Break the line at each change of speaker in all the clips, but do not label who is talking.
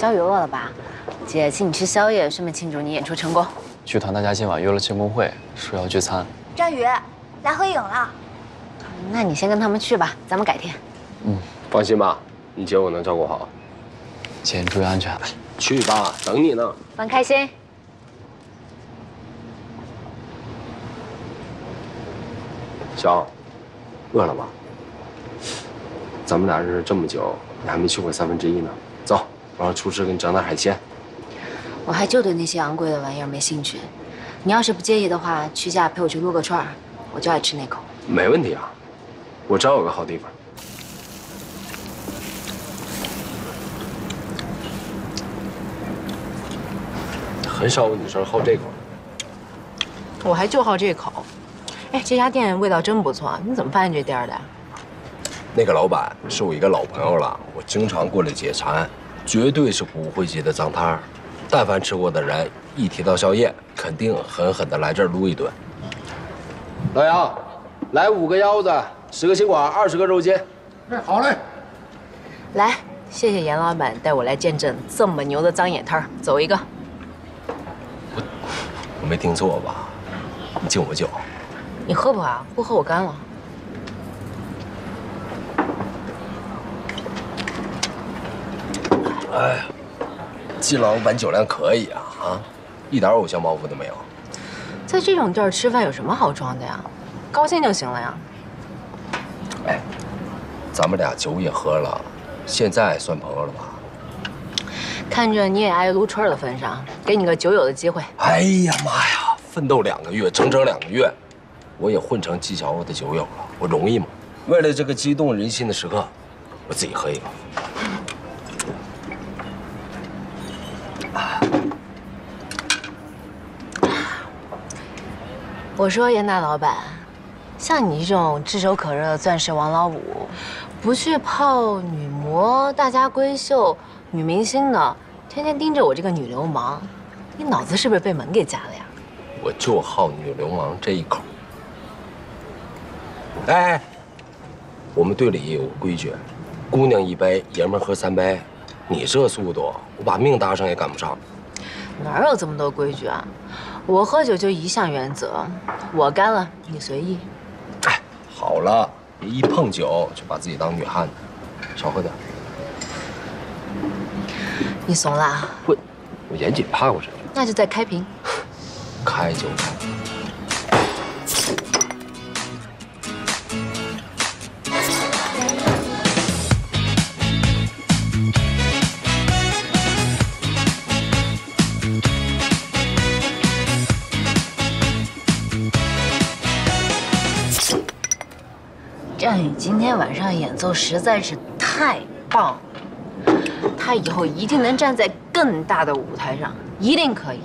小雨饿了吧？姐请你吃宵夜，顺便庆祝你演出成功。
剧团大家今晚约了庆功会，说要聚餐。
战宇，来合影了。
那你先跟他们去吧，咱们改天。
放心吧，你姐我能照顾好。
姐，你注意安全。
去吧，等你呢。
玩开心。
小，饿了吧？咱们俩认识这么久，你还没去过1/3呢。走，我让厨师给你整点海鲜。
我还就对那些昂贵的玩意儿没兴趣。你要是不介意的话，去家陪我去撸个串儿，我就爱吃那口。
没问题啊，我知道有个好地方。很少有女生好这口。
我还就好这口。哎，这家店味道真不错，你怎么发现这店的？
那个老板是我一个老朋友了，我经常过来解馋，绝对是骨灰级的脏摊儿。但凡吃过的人，一提到宵夜，肯定狠狠的来这儿撸一顿。老杨，来5个腰子，10个心管，20个肉筋。
哎，好嘞。
来，谢谢严老板带我来见证这么牛的脏眼摊儿，走一个。
我没听错吧？你敬我酒？
你喝不啊？不喝我干了。
哎呀，季老板酒量可以啊，一点偶像包袱都没有。
在这种地儿吃饭有什么好装的呀？高兴就行了呀。
哎，咱们俩酒也喝了，现在算朋友了吧？
看着你也爱撸串的份上，给你个酒友的机会。
哎呀妈呀，奋斗2个月，整2个月，我也混成季小欧的酒友了，我容易吗？为了这个激动人心的时刻，我自己喝一个。
我说严大老板，像你这种炙手可热的钻石王老五，不去泡女模、大家闺秀、女明星的，天天盯着我这个女流氓，你脑子是不是被门给夹了呀？
我就好女流氓这一口。哎，我们队里也有规矩，姑娘1杯，爷们喝3杯。你这速度，我把命搭上也赶不上。
哪有这么多规矩啊？我喝酒就一项原则，我干了，你随意。
哎，好了，别一碰酒就把自己当女汉子，少喝点。
你怂了啊？
我严谨怕过这个。
那就再开瓶。
开就开。
战宇今天晚上演奏实在是太棒了，他以后一定能站在更大的舞台上，一定可以。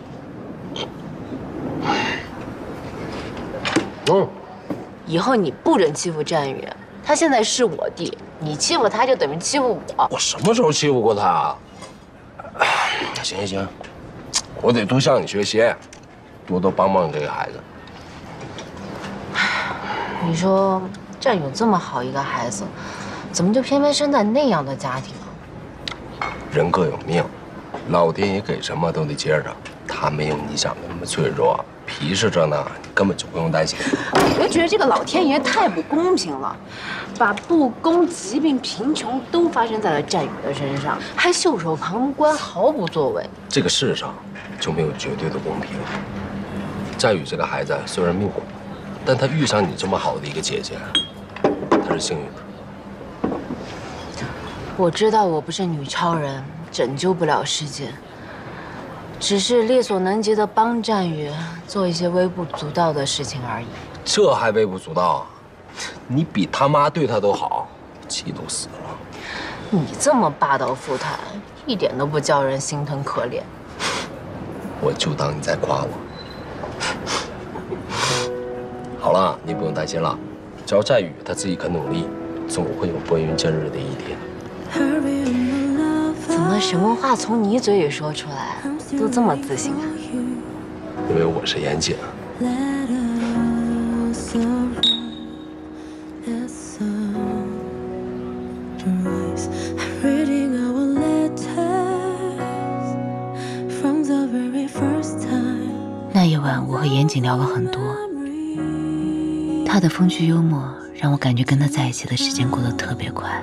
以后你不准欺负战宇，他现在是我弟，你欺负他就等于欺负我。
我什么时候欺负过他啊？行行行，我得多向你学习，多多帮帮这个孩子。
你说战宇这么好一个孩子，怎么就偏偏生在那样的家庭啊？
人各有命，老天爷给什么都得接着，他没有你想的那么脆弱。皮实着呢，你根本就不用担心。
我就觉得这个老天爷太不公平了，把不公、疾病、贫穷都发生在了战宇的身上，还袖手旁观，毫不作为。
这个世上就没有绝对的公平。战宇这个孩子虽然命苦，但他遇上你这么好的一个姐姐，他是幸运的。
我知道我不是女超人，拯救不了世界。只是力所能及的帮战宇做一些微不足道的事情而已。
这还微不足道？你比他妈对他都好，气都死了。
你这么霸道富态，一点都不叫人心疼可怜。
我就当你在夸我。好了，你不用担心了，只要战宇他自己肯努力，总会有拨云见日的一天。
怎么什么话从你嘴里说出来都这么自信啊？
因为我是严谨。
严谨聊了很多。他的风趣幽默让我感觉跟他在一起的时间过得特别快。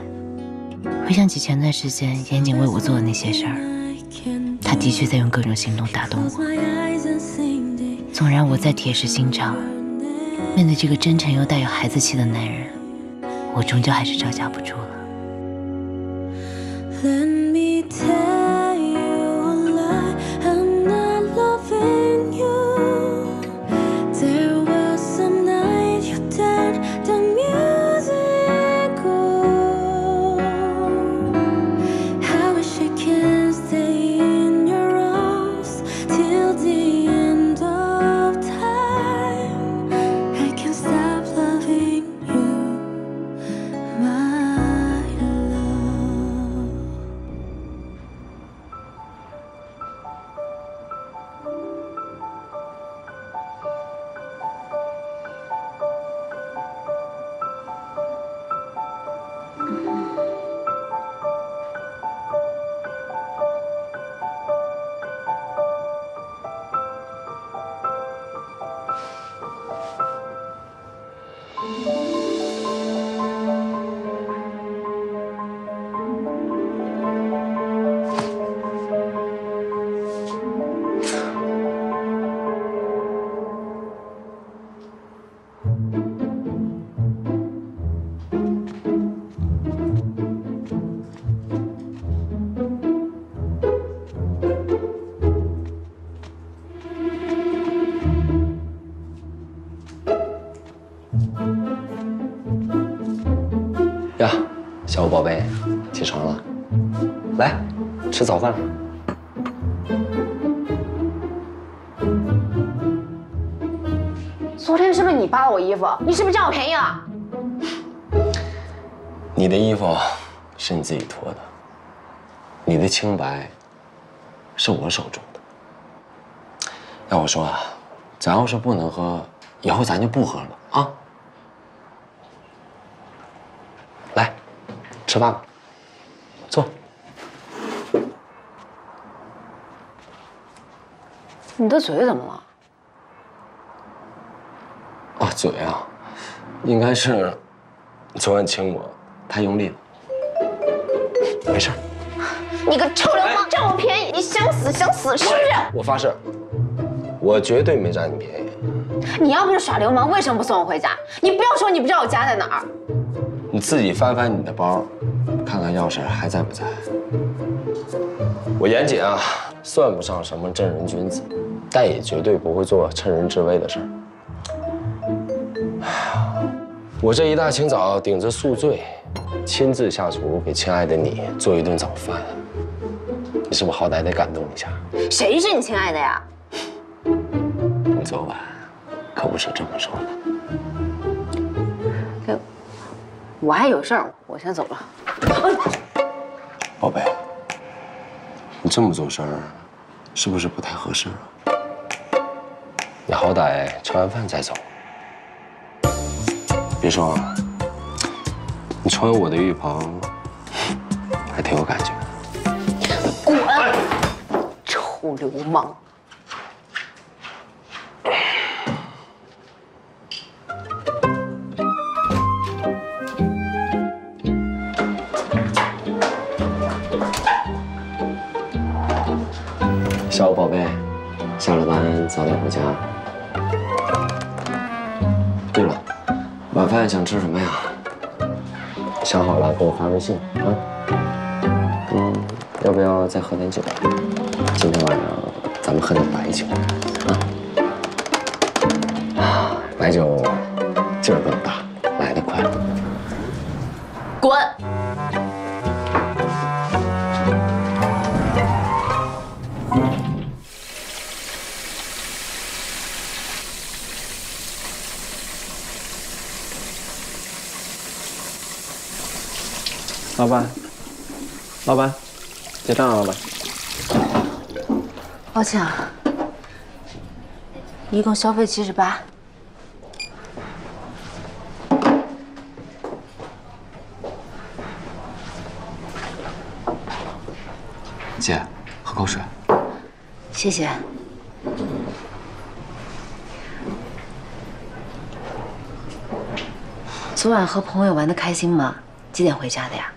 回想起前段时间严谨为我做的那些事儿，他的确在用各种行动打动我。纵然我再铁石心肠，面对这个真诚又带有孩子气的男人，我终究还是招架不住了。Let me tell you a lie, I'm not loving you. There was a night you turned the music on. I wish I can stay in your arms till the end of time. I can't stop loving you, my love.
呀，小宝贝，起床了，来吃早饭了。
昨天是不是你扒了我衣服？你是不是占我便宜了？
你的衣服是你自己脱的，你的清白是我手中的。要我说啊，咱要是不能喝，以后咱就不喝了啊。来，吃饭吧，坐。
你的嘴怎么了？
啊，嘴啊，应该是昨晚亲我太用力了，没事。
你个臭流氓，占我便宜！你想死想死是不是？
我发誓，我绝对没占你便宜。
你要不是耍流氓，为什么不送我回家？你不要说你不知道我家在哪儿。
你自己翻翻你的包，看看钥匙还在不在。我严谨啊，算不上什么正人君子，但也绝对不会做趁人之危的事儿。我这一大清早顶着宿醉，亲自下厨给亲爱的你做一顿早饭，你是不是好歹得感动一下？
谁是你亲爱的呀？
你昨晚可不是这么说的。
我还有事儿，我先走了。
宝贝，你这么做事儿，是不是不太合适啊？你好歹吃完饭再走。别说啊，你穿我的浴袍，还挺有感觉的。
滚！臭流氓！
小宝贝，下了班早点回家。对了，晚饭想吃什么呀？想好了给我发微信啊。要不要再喝点酒？今天晚上咱们喝点白酒啊。白酒劲儿更大，来得快。
滚！
老板，老板，结账了，老板。
抱歉啊，一共消费78。
姐，喝口水。
谢谢。
昨晚和朋友玩得开心吗？几点回家的呀？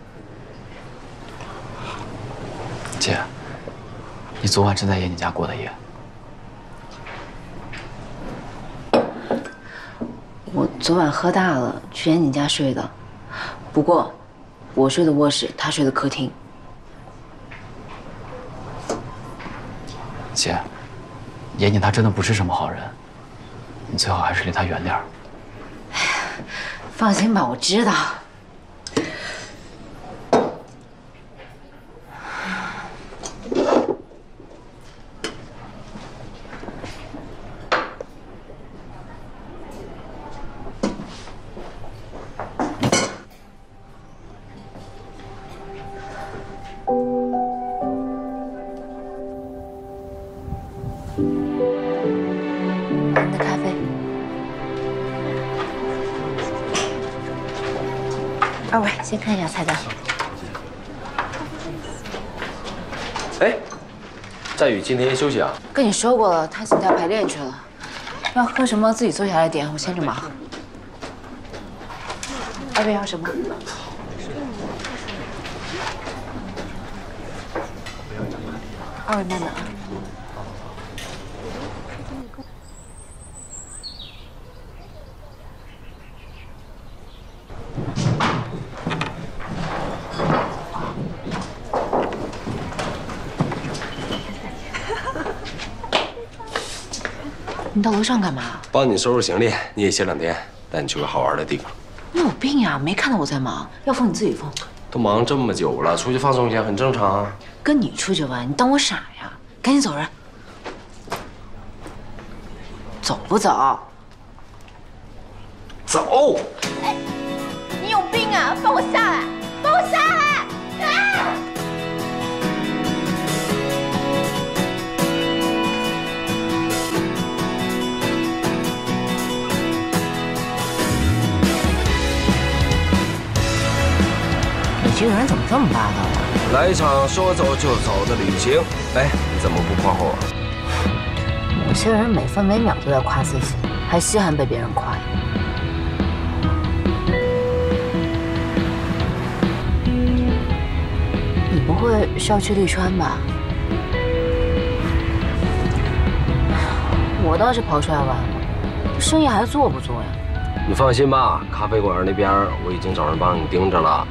姐，你昨晚真在爷你家过的夜？
我昨晚喝大了，去严景家睡的。不过，我睡的卧室，他睡的客厅。
姐，爷你他真的不是什么好人，你最好还是离他远点儿。
放心吧，我知道。你的咖啡。二位，先看一下菜单。
哎，战宇今天休息啊？
跟你说过了，他请假排练去了。要喝什么自己坐下来点，我先着忙。二位要什么？二位慢点啊。你到楼上干嘛？
帮你收拾行李，你也歇2天，带你去个好玩的地方。
你有病呀！没看到我在忙，要疯你自己疯。
都忙这么久了，出去放松一下很正常啊。
跟你出去玩，你当我傻呀？赶紧走人！走不走？
走！
哎，你有病啊！放我下来！放我下来！啊！
你这个人怎么这么霸道啊？
来一场说走就走的旅行，哎，你怎么不夸我？
有些人每分每秒都在夸自己，还稀罕被别人夸呀。你不会是要去利川吧？我倒是跑出来玩了，生意还做不做呀？
你放心吧，咖啡馆那边我已经找人帮你盯着了。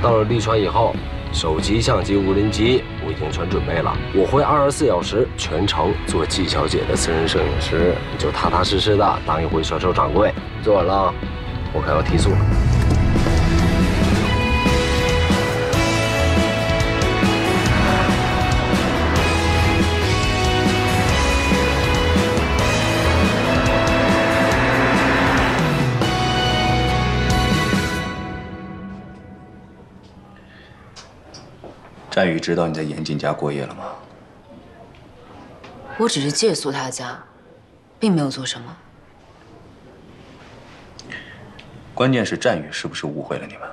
到了利川以后，手机、相机、无人机我已经全准备了。我会24小时全程做季小姐的私人摄影师，你就踏踏实实的当一回销售掌柜。做完了，我可要提速了。
战宇知道你在严谨家过夜了吗？
我只是借宿他家，并没有做什么。
关键是战宇是不是误会了你们？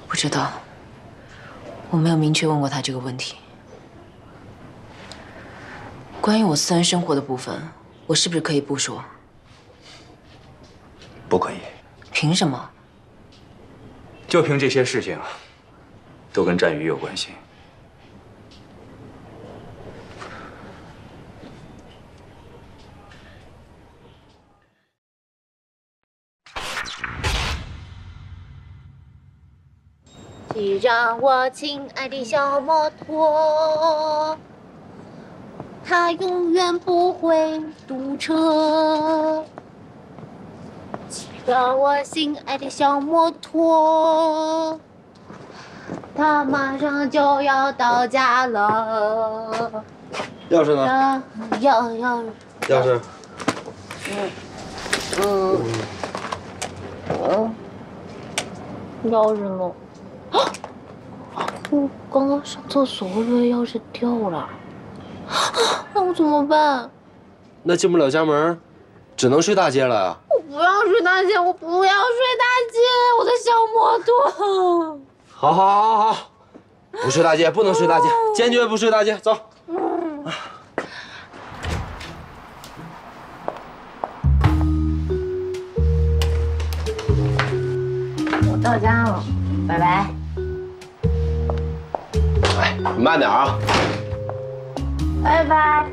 不知道，我没有明确问过他这个问题。关于我私人生活的部分，我是不是可以不说？
不可以。
凭什么？
就凭这些事情，都跟战宇有关系。
请让我亲爱的小摩托，它永远不会堵车。请让我心爱的小摩托，它马上就要到家了。
钥匙呢？
钥
匙。
钥匙呢？我刚刚上厕所，我以为钥匙掉了，那我怎么办？
那进不了家门，只能睡大街了呀。
我不要睡大街，我不要睡大街，我的小摩托。
好，不睡大街，不能睡大街，坚决不睡大街，走。
到家了，拜拜。
哎，你慢点啊！
拜拜。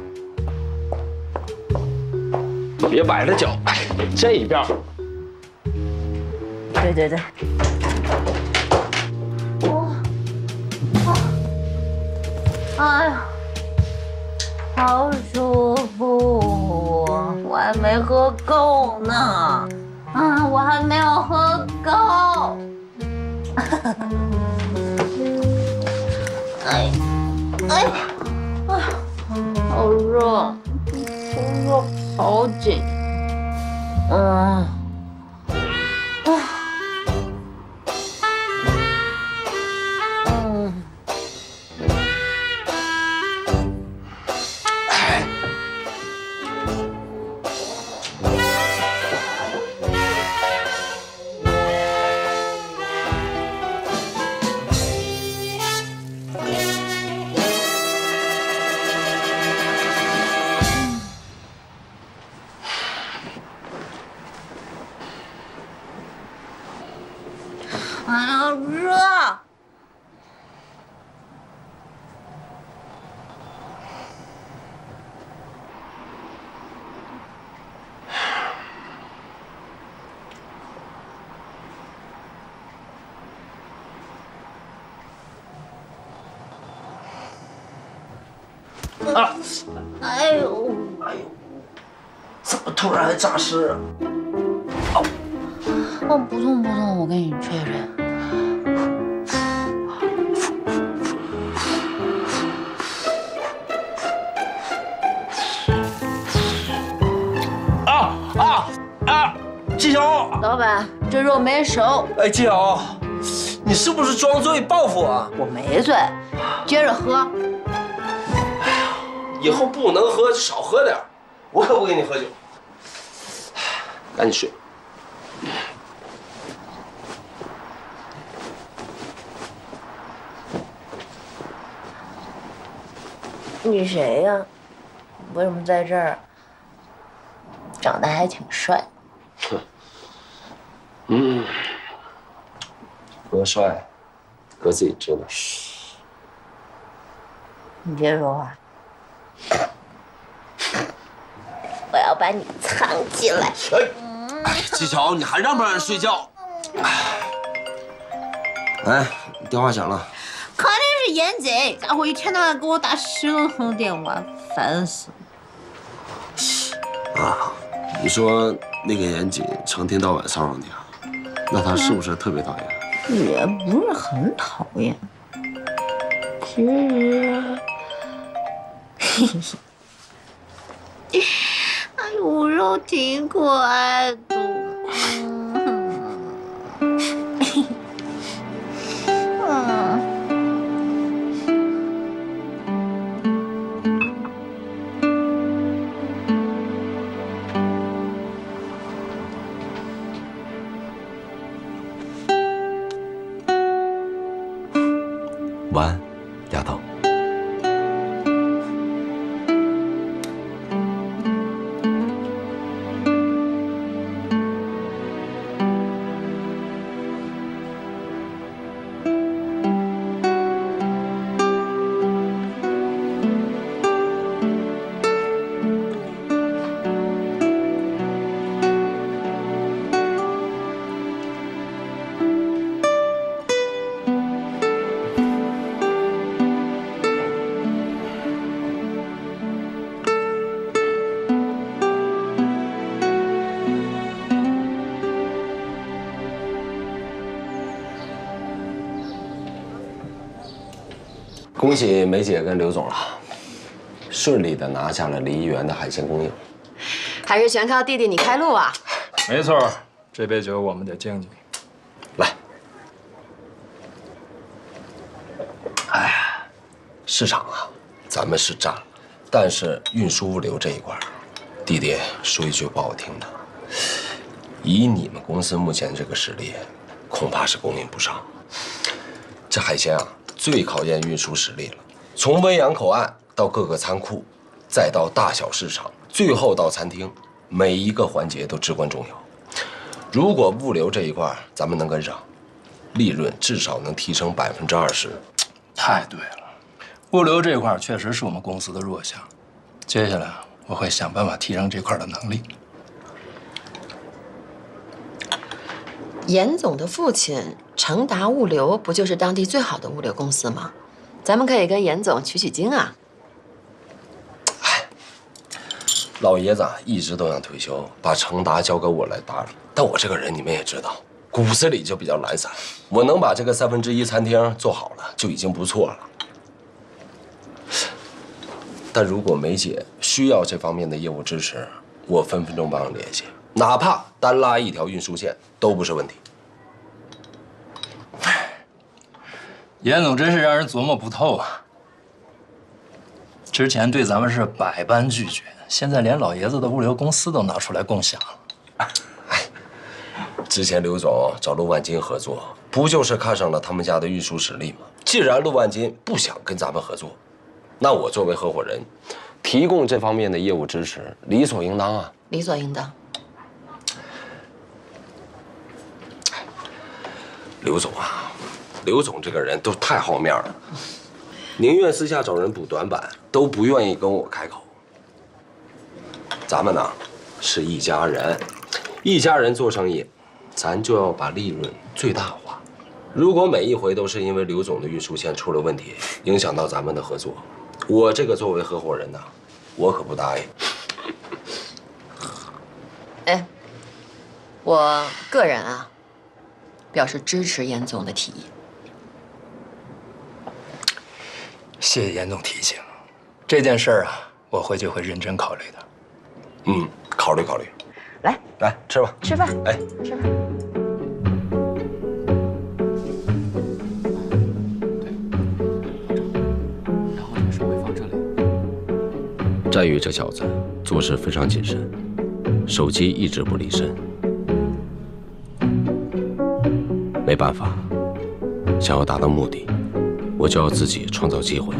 别崴着脚，哎，这一边。
对对对。哎呀，好舒服！我还没喝够呢，啊，我还没有喝够。哎，好热，工作好紧。哎呀，热！
啊！
哎呦，
怎么突然还诈尸啊？
哦，不痛不痛，我给你吹吹。
季晓，
老板，这肉没熟。
哎，季晓，你是不是装醉报复我？
我没醉，接着喝。
以后不能喝就少喝点，我可不给你喝酒。赶紧睡。
你谁呀？为什么在这儿？长得还挺帅。
哥帅，哥自己知道。
你别说话。我要把你藏起来。
哎，季晓，你还让不让人睡觉？哎，电话响了。
肯定是严姐，家伙一天到晚给我打10通电话，烦死了。
啊，你说那个严谨成天到晚骚扰你啊？那他是不是特别讨厌？
也不是很讨厌，其实，哎呦，我肉挺可爱的。
晚安，丫头。恭喜梅姐跟刘总了，顺利的拿下了梨园的海鲜供应。
还是全靠弟弟你开路啊！
没错，这杯酒我们得敬敬。
来，哎呀，市场啊，咱们是占了，但是运输物流这一块，弟弟说一句不好听的，以你们公司目前这个实力，恐怕是供应不上。这海鲜啊，最考验运输实力了。从温阳口岸到各个仓库，再到大小市场，最后到餐厅，每一个环节都至关重要。如果物流这一块咱们能跟上，利润至少能提升20%。
太对了，物流这块确实是我们公司的弱项，接下来我会想办法提升这块的能力。
严总的父亲成达物流不就是当地最好的物流公司吗？咱们可以跟严总取经啊。
老爷子一直都想退休，把成达交给我来打理。但我这个人你们也知道，骨子里就比较懒散。我能把这个1/3餐厅做好了，就已经不错了。但如果梅姐需要这方面的业务支持，我分分钟帮人联系，哪怕单拉一条运输线都不是问题。
严总真是让人琢磨不透啊！之前对咱们是百般拒绝，现在连老爷子的物流公司都拿出来共享了。
之前刘总找陆万金合作，不就是看上了他们家的运输实力吗？既然陆万金不想跟咱们合作，那我作为合伙人，提供这方面的业务支持，理所应当啊。
理所应当。
刘总啊，刘总这个人都太好面了，宁愿私下找人补短板，都不愿意跟我开口。咱们呢是一家人，一家人做生意，咱就要把利润最大化。如果每一回都是因为刘总的运输线出了问题，影响到咱们的合作，我这个作为合伙人呢，我可不答应。
哎，我个人啊，表示支持严总的提议。
谢谢严总提醒，这件事儿啊，我回去会认真考虑的。
嗯，考虑考虑。来吃吧，
吃饭。
哎，
吃饭。
然后这个手会放这里。
战宇这小子做事非常谨慎，手机一直不离身。没办法，想要达到目的，我就要自己创造机会。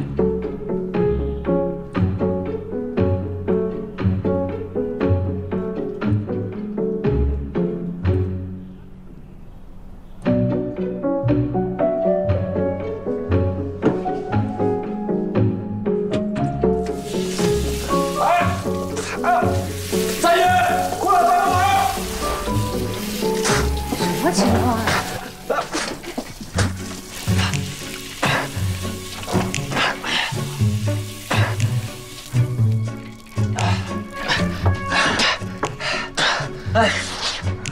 什么情况啊？
哎，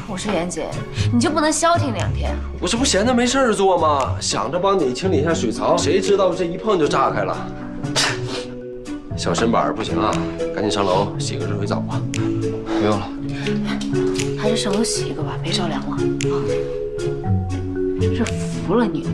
我说妍姐，你就不能消停2天？
我这不闲着没事儿做吗？想着帮你清理一下水槽，谁知道这一碰就炸开了。小身板不行啊，赶紧上楼洗个热水澡吧。
不用了，
还是上楼洗一个吧，别着凉了。真是服了你了。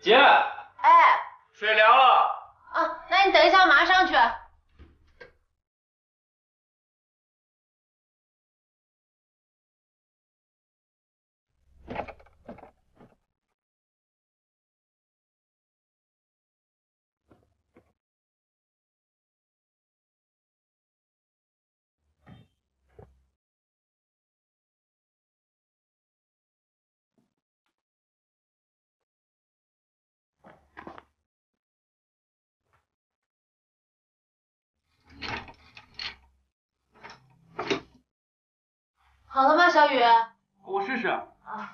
姐，
哎，
水凉了。
啊，那你等一下，我马上上去。好了吗，小雨？
我试试。啊。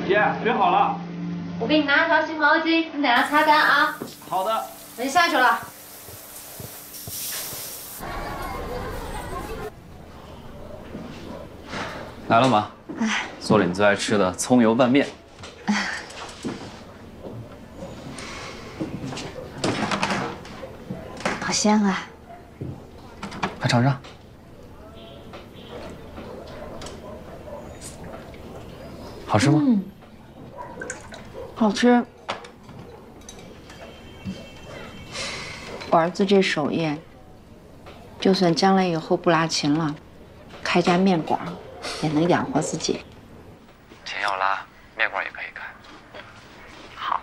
姐，水好了。
我给你拿一条新毛巾，你等下擦干啊。
好的。
我先下去了。
来了吗？哎，做了你最爱吃的葱油拌面。
香啊！
快尝尝。好吃吗？
好吃。我儿子这手艺，就算将来以后不拉琴了，开家面馆也能养活自己。
琴要拉，面馆也可以开。
好。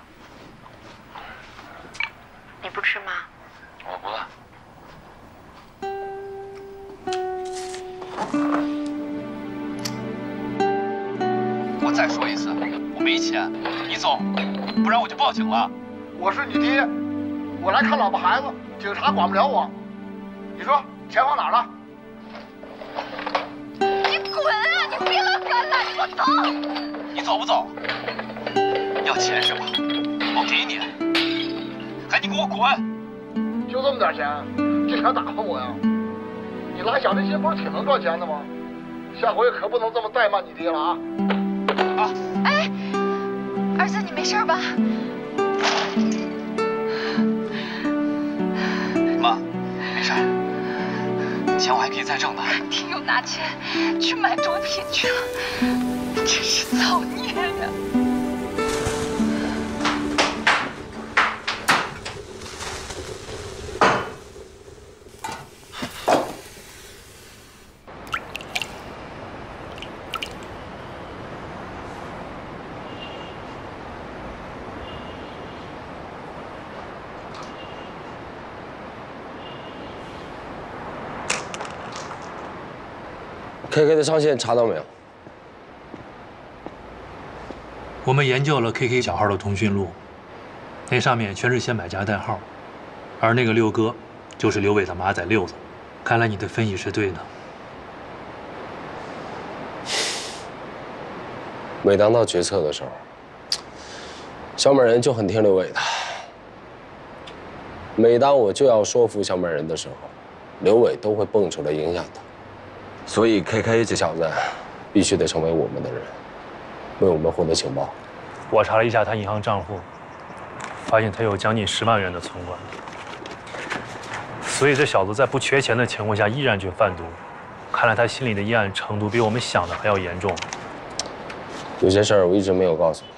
你不吃吗？
我不饿。我再说一次，我没钱，你走，不然我就报警了。
我是你爹，我来看老婆孩子，警察管不了我。你说钱放哪儿了？
你滚啊！你别拉翻了，你给我走！
你走不走？要钱是吧？我给你，赶紧给我滚！
就这么点钱，警察打发我呀？你拉小提琴不是挺能赚钱的吗？下回可不能这么怠慢你爹了啊！
哎，儿子，你没事吧？
妈，没事，钱我还可以再挣的。
你又拿钱去买毒品去了，真是造孽呀！KK
的上线查到没有？
我们研究了 KK 小号的通讯录，那上面全是些买家代号，而那个六哥就是刘伟的马仔六子。看来你的分析是对的。
每当到决策的时候，小美人就很听刘伟的。每当我就要说服小美人的时候，刘伟都会蹦出来影响他。所以 KK 这小子必须得成为我们的人，为我们获得情报。
我查了一下他银行账户，发现他有将近10万元的存款。所以这小子在不缺钱的情况下依然去贩毒，看来他心里的阴暗程度比我们想的还要严重。
有些事儿我一直没有告诉你。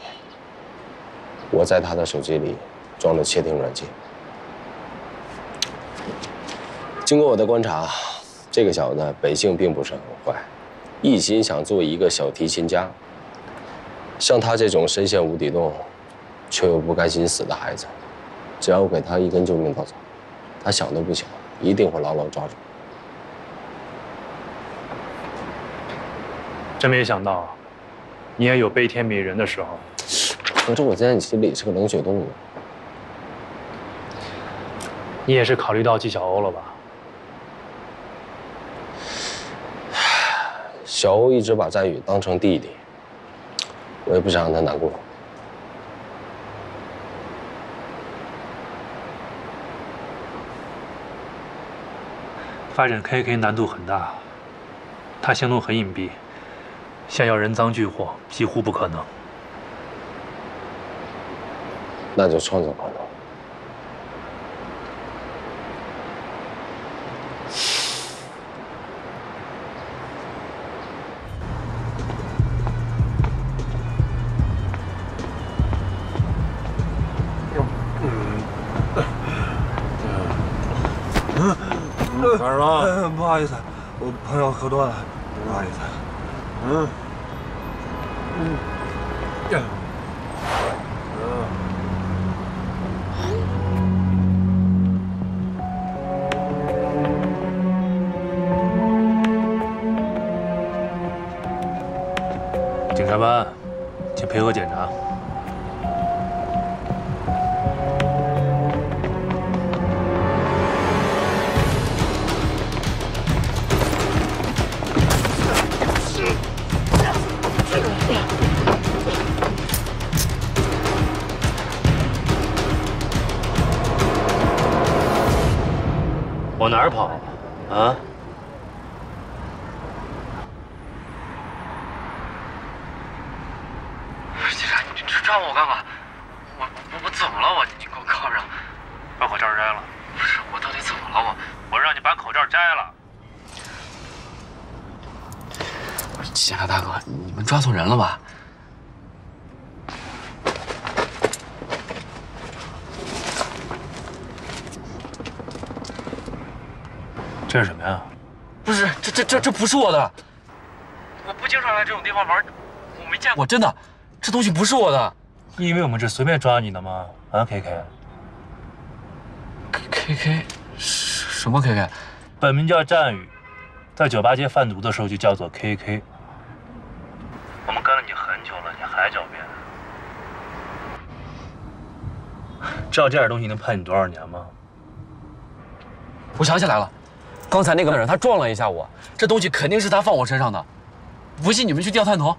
我在他的手机里装了窃听软件。经过我的观察，这个小子本性并不是很坏，一心想做一个小提琴家。像他这种深陷无底洞，却又不甘心死的孩子，只要给他一根救命稻草，他想都不想，一定会牢牢抓住。
真没想到，你也有悲天悯人的时候。
合着我在你心里是个冷血动物。
你也是考虑到纪晓欧了吧？
小欧一直把赞宇当成弟弟，我也不想让他难过。
发展 KK 难度很大，他行动很隐蔽，想要人赃俱获几乎不可能。
那就创造可能。
咋了？不好意思，我朋友喝多了，不好意思。
检察官，请配合检查。往哪儿跑啊？
警察，你抓我干嘛？我怎么了？你给我铐上，
把口罩摘了。
不是，我到底怎么了？
老婆，我让你把口罩摘了。
警察大哥，你们抓错人了吧？
这是什么呀？
不是，这不是我的。我不经常来这种地方玩，我没见过，真的，这东西不是我的。
你以为我们这随便抓你的吗？啊
，KK，什么 KK？
本名叫战宇，在酒吧街贩毒的时候就叫做 KK。我们跟了你很久了，你还狡辩？知道这点东西能判你多少年吗？
我想起来了，刚才那个人他撞了一下我，这东西肯定是他放我身上的。不信你们去调探头。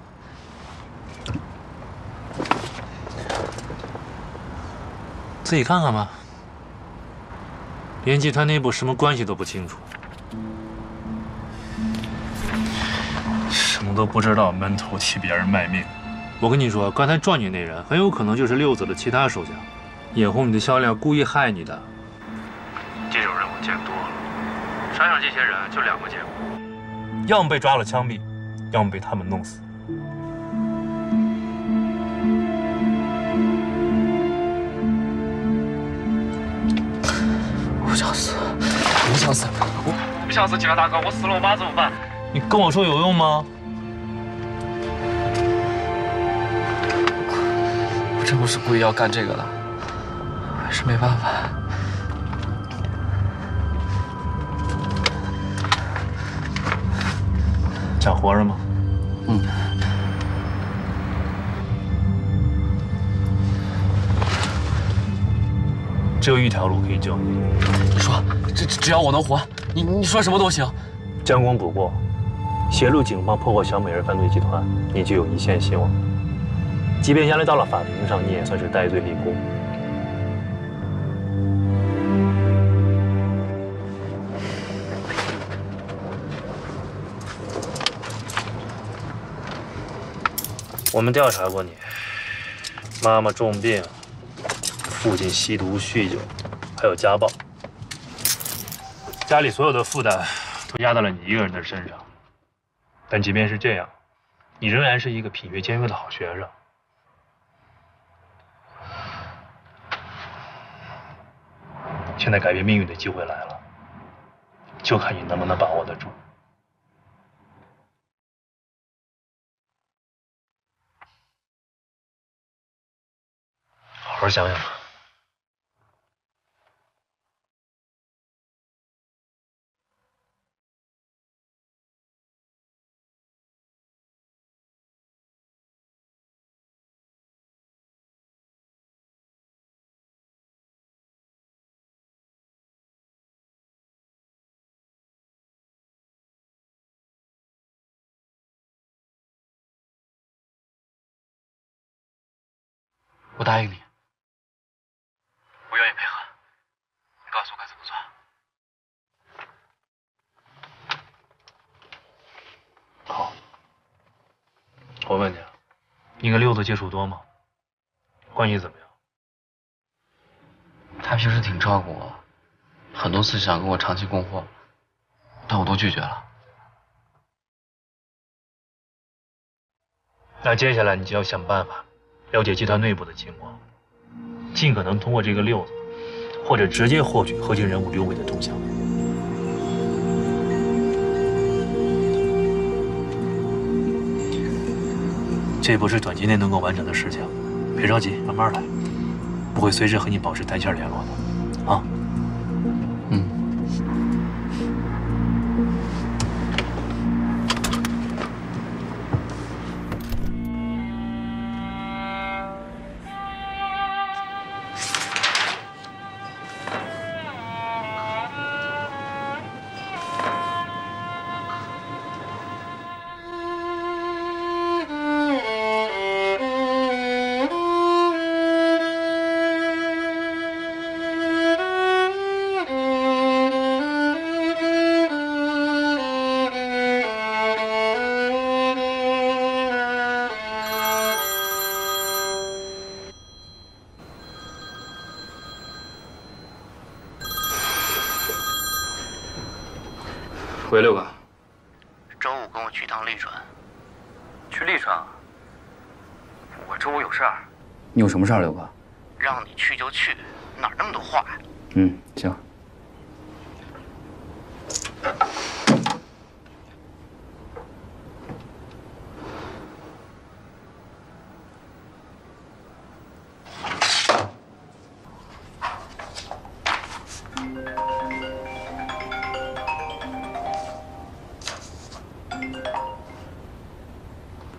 自己看看吧。连集团内部什么关系都不清楚，什么都不知道，闷头替别人卖命。我跟你说，刚才撞你那人很有可能就是六子的其他手下，眼红你的销量，故意害你的。这种人我见多了。山上这些人就两个结果，要么被抓了枪毙，要么被他们弄死。
我不想死，我不想死，我不想死！警察大哥，我死了我妈怎么办？
你跟我说有用吗？
我真不是故意要干这个的，还是没办法。
想活着吗？
嗯。
只有一条路可以救你。
你说，只要我能活，你说什么都行。
将功补过，协助警方破获小美人犯罪集团，你就有一线希望。即便将来到了法庭上，你也算是戴罪立功。我们调查过你，妈妈重病，父亲吸毒酗酒，还有家暴，家里所有的负担都压到了你一个人的身上。但即便是这样，你仍然是一个品学兼优的好学生。现在改变命运的机会来了，就看你能不能把握得住。好好想想吧。
我答应你，我愿意配合。你告诉我该怎么做。
好，我问你，你跟六子接触多吗？关系怎么样？
他平时挺照顾我，很多次想跟我长期供货，但我都拒绝了。
那接下来你就要想办法了解集团内部的情况，尽可能通过这个六子，或者直接获取核心人物刘伟的动向。这不是短期内能够完成的事情，别着急，慢慢来，我会随时和你保持单线联络的，啊。
喂，六哥。
周五跟我去一趟利川。去利川？我周五有事儿。
你有什么事儿，六哥？
让你去就去，哪儿那么多话呀？
嗯，行。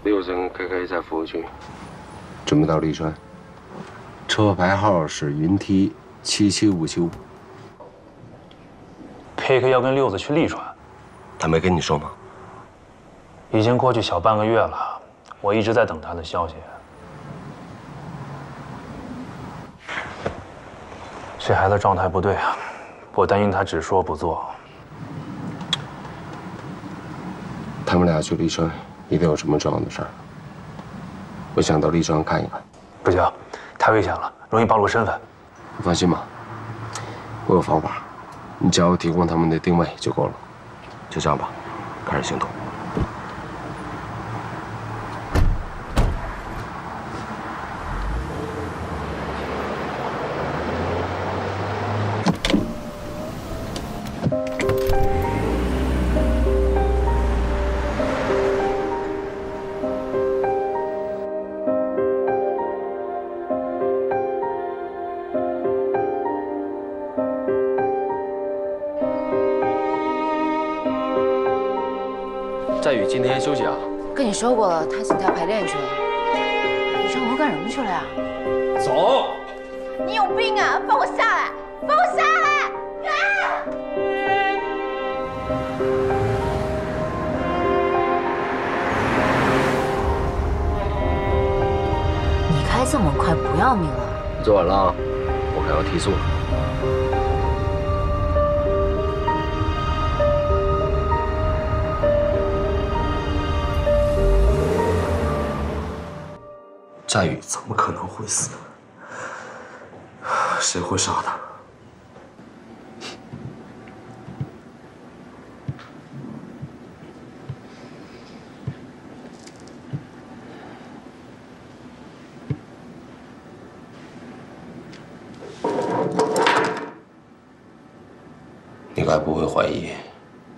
6人 KK 在服务区，准备到利川。车牌号是云 T 77575。KK
要跟六子去利川，
他没跟你说吗？
已经过去小半个月了，我一直在等他的消息。这孩子状态不对啊，我担心他只说不做。
他们俩去利川，一定有什么重要的事儿。我想到利川看一看。
不行，太危险了，容易暴露身份。
你放心吧，我有方法，你只要提供他们的定位就够了。就这样吧，开始行动。
战宇今天休息啊？
跟你说过了，他请假排练去了。你上楼干什么去了呀？
走！
你有病啊！放我下来！放我下来！
你开这么快，不要命了？
你做完了，我可要提速了。
战宇怎么可能会死？谁会杀他？
你该不会怀疑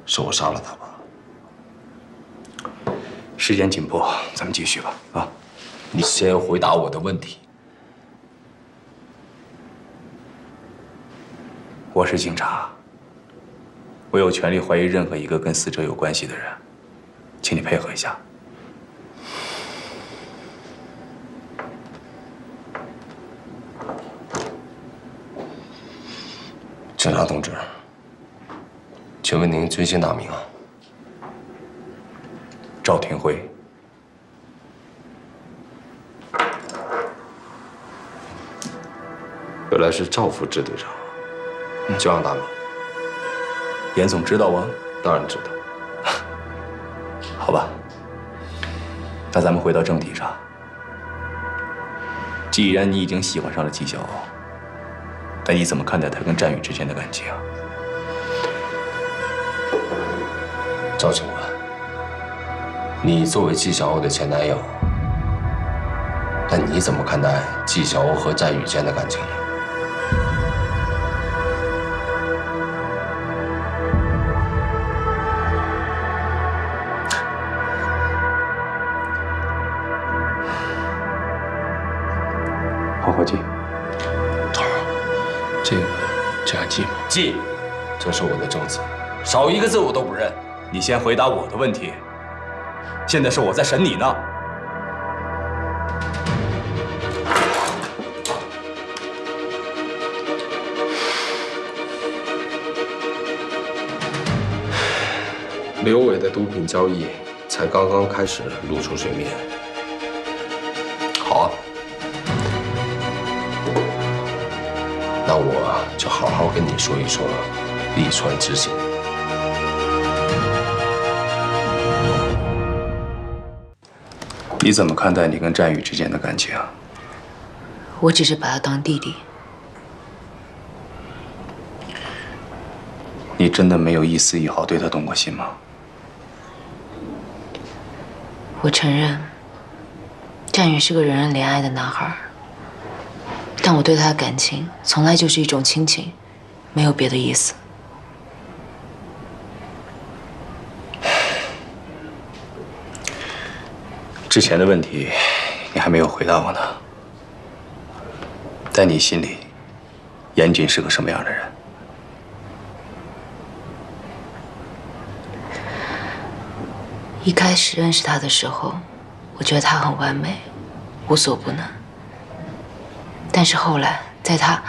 是我杀了他吧？
时间紧迫，咱们继续吧。啊。
你先回答我的问题。
我是警察，我有权利怀疑任何一个跟死者有关系的人，请你配合一下。
警察同志，请问您尊姓大名啊？
赵廷辉。
原来是赵副支队长，久仰大名。
严总知道吗？
当然知道。
好吧，那咱们回到正题上。既然你已经喜欢上了纪晓，那你怎么看待他跟战宇之间的感情？
赵警官，你作为纪晓鸥的前男友，那你怎么看待纪晓鸥和战宇间的感情呢？
好好记。
头儿，这还记吗？记，这是我的证词，少一个字我都不认。
你先回答我的问题。现在是我在审你呢。
刘伟的毒品交易才刚刚开始露出水面。好啊，那我就好好跟你说一说利川之行。
你怎么看待你跟战宇之间的感情？
我只是把他当弟弟。
你真的没有一丝一毫对他动过心吗？
我承认，战宇是个人人怜爱的男孩，但我对他的感情从来就是一种亲情，没有别的意思。
之前的问题，你还没有回答我呢。在你心里，严谨是个什么样的人？
一开始认识他的时候，我觉得他很完美，无所不能。但是后来，在他，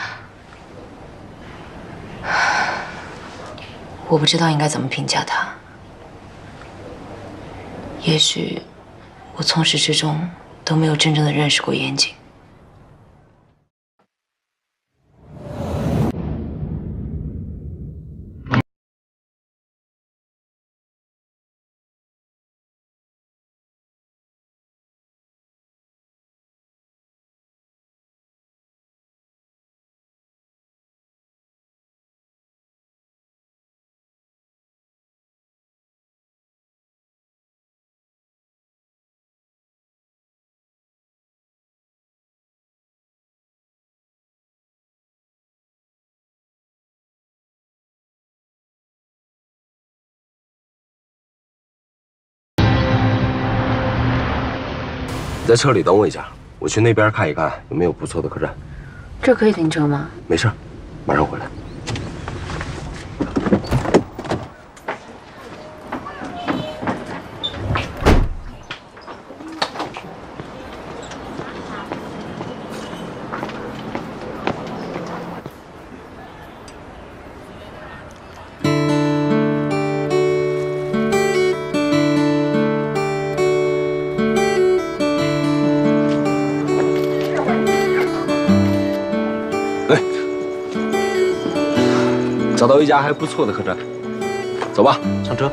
我不知道应该怎么评价他。也许我从始至终都没有真正的认识过严谨。
在车里等我一下，我去那边看一看有没有不错的客栈。
这可以停车吗？
没事，马上回来。找到一家还不错的客栈，走吧，上车。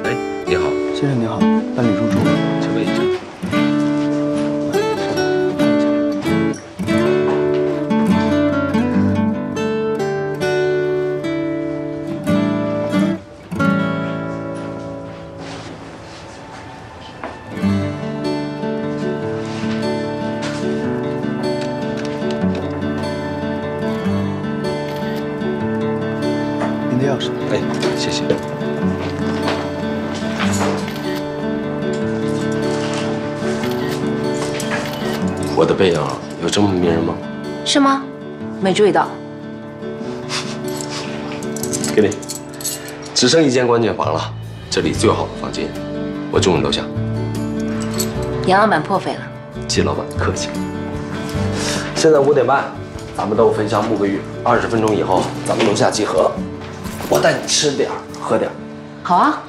哎，你好，
先生你好，办理入住，
请问一下。
您的钥匙。
哎，谢谢。我的背影有这么迷人吗？
是吗？没注意到。
给你，只剩一间关键房了，这里最好的房间，我住你楼下。
杨老板破费了。
季老板客气。现在5点半，咱们都焚香沐个浴，20分钟以后咱们楼下集合。我带你吃点喝点。
好啊。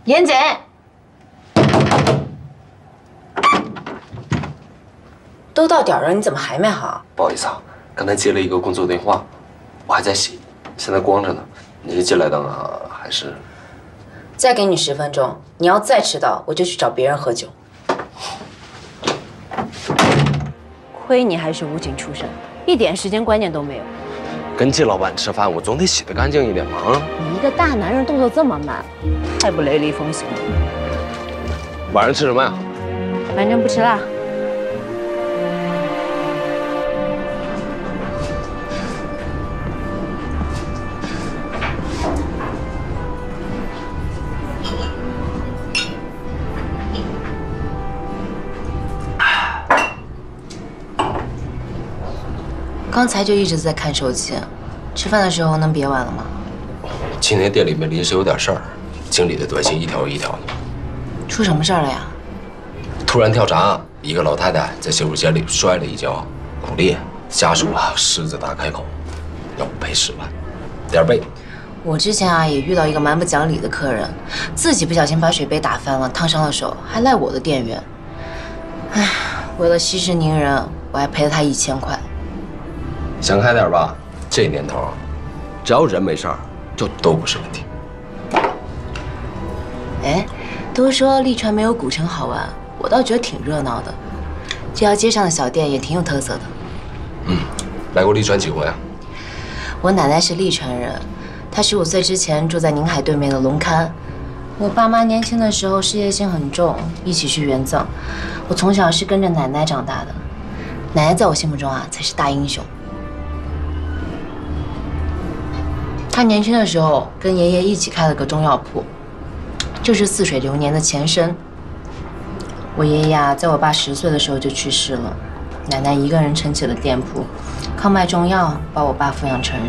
严姐，都到点了，你怎么还没好？
不好意思啊，刚才接了一个工作电话，我还在洗，现在光着呢。你是进来的啊，还是？
再给你10分钟，你要再迟到，我就去找别人喝酒。亏你还是武警出身，一点时间观念都没有。
跟季老板吃饭，我总得洗得干净一点嘛。啊！
你一个大男人动作这么慢，太不雷厉风行了。
晚上吃什么呀？
反正不吃辣。刚才就一直在看手机，吃饭的时候能别晚了吗？
今天店里面临时有点事儿，经理的短信一条一条的。
出什么事儿了呀？
突然跳闸，一个老太太在洗手间里摔了一跤，骨裂，家属狮子大开口，要我赔10万，点背。
我之前也遇到一个蛮不讲理的客人，自己不小心把水杯打翻了，烫伤了手，还赖我的店员。唉，为了息事宁人，我还赔了他1000块。
想开点吧，这年头，只要人没事儿，就都不是问题。
哎，都说利川没有古城好玩，我倒觉得挺热闹的。这条街上的小店也挺有特色的。
来过利川几回啊？
我奶奶是利川人，她15岁之前住在宁海对面的龙龛。我爸妈年轻的时候事业心很重，一起去援藏。我从小是跟着奶奶长大的，奶奶在我心目中才是大英雄。她年轻的时候跟爷爷一起开了个中药铺，就是似水流年的前身。我爷爷在我爸10岁的时候就去世了，奶奶一个人撑起了店铺，靠卖中药把我爸抚养成人。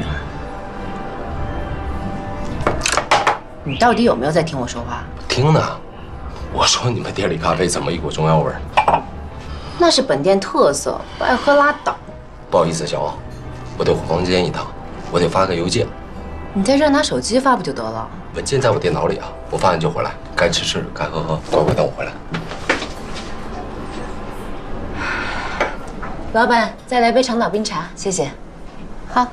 你到底有没有在听我说话？
听呢。我说你们店里咖啡怎么一股中药味儿？
那是本店特色，不爱喝拉倒。
不好意思，小王，我得回房间一趟，我得发个邮件。
你在这儿拿手机发不就得了？
文件在我电脑里啊，我发完就回来，该吃吃，该喝喝，乖乖等我回来。
老板，再来杯长岛冰茶，谢谢。好。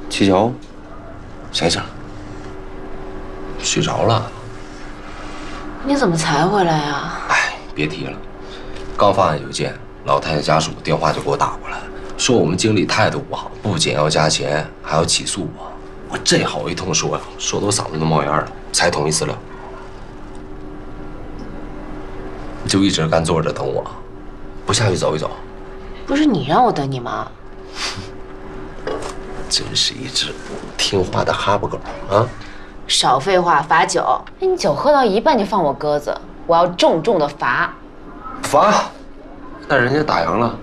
七桥，醒醒，睡着了。
你怎么才回来呀？
哎，别提了，刚发完邮件，老太太家属电话就给我打过来，说我们经理态度不好，不仅要加钱，还要起诉我。我这好一通说呀，说得我嗓子都冒烟了，才同意私了。你就一直干坐着等我，不下去走一走？
不是你让我等你吗？
真是一只听话的哈巴狗啊！
少废话，罚酒。哎，你酒喝到一半就放我鸽子，我要重重的罚。
罚？那人家打烊了，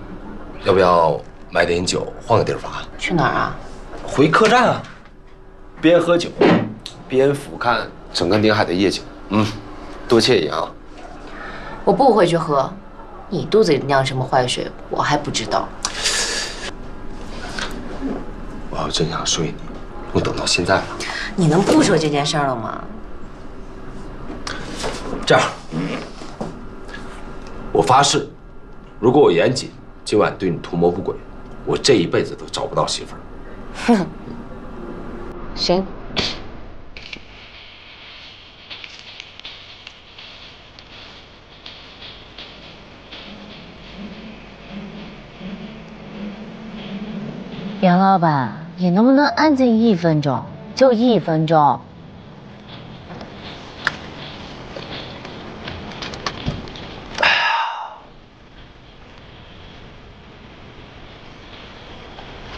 要不要买点酒，换个地儿罚？
去哪儿啊？
回客栈啊，边喝酒边俯瞰整个宁海的夜景，多惬意啊！
我不回去喝，你肚子里酿什么坏水，我还不知道。
我要真想睡你，我等到现在了。
你能不说这件事了吗？
这样，我发誓，如果我严谨，今晚对你图谋不轨，我这一辈子都找不到媳妇儿。
哼，行。
杨老板，你能不能安静1分钟？就1分钟。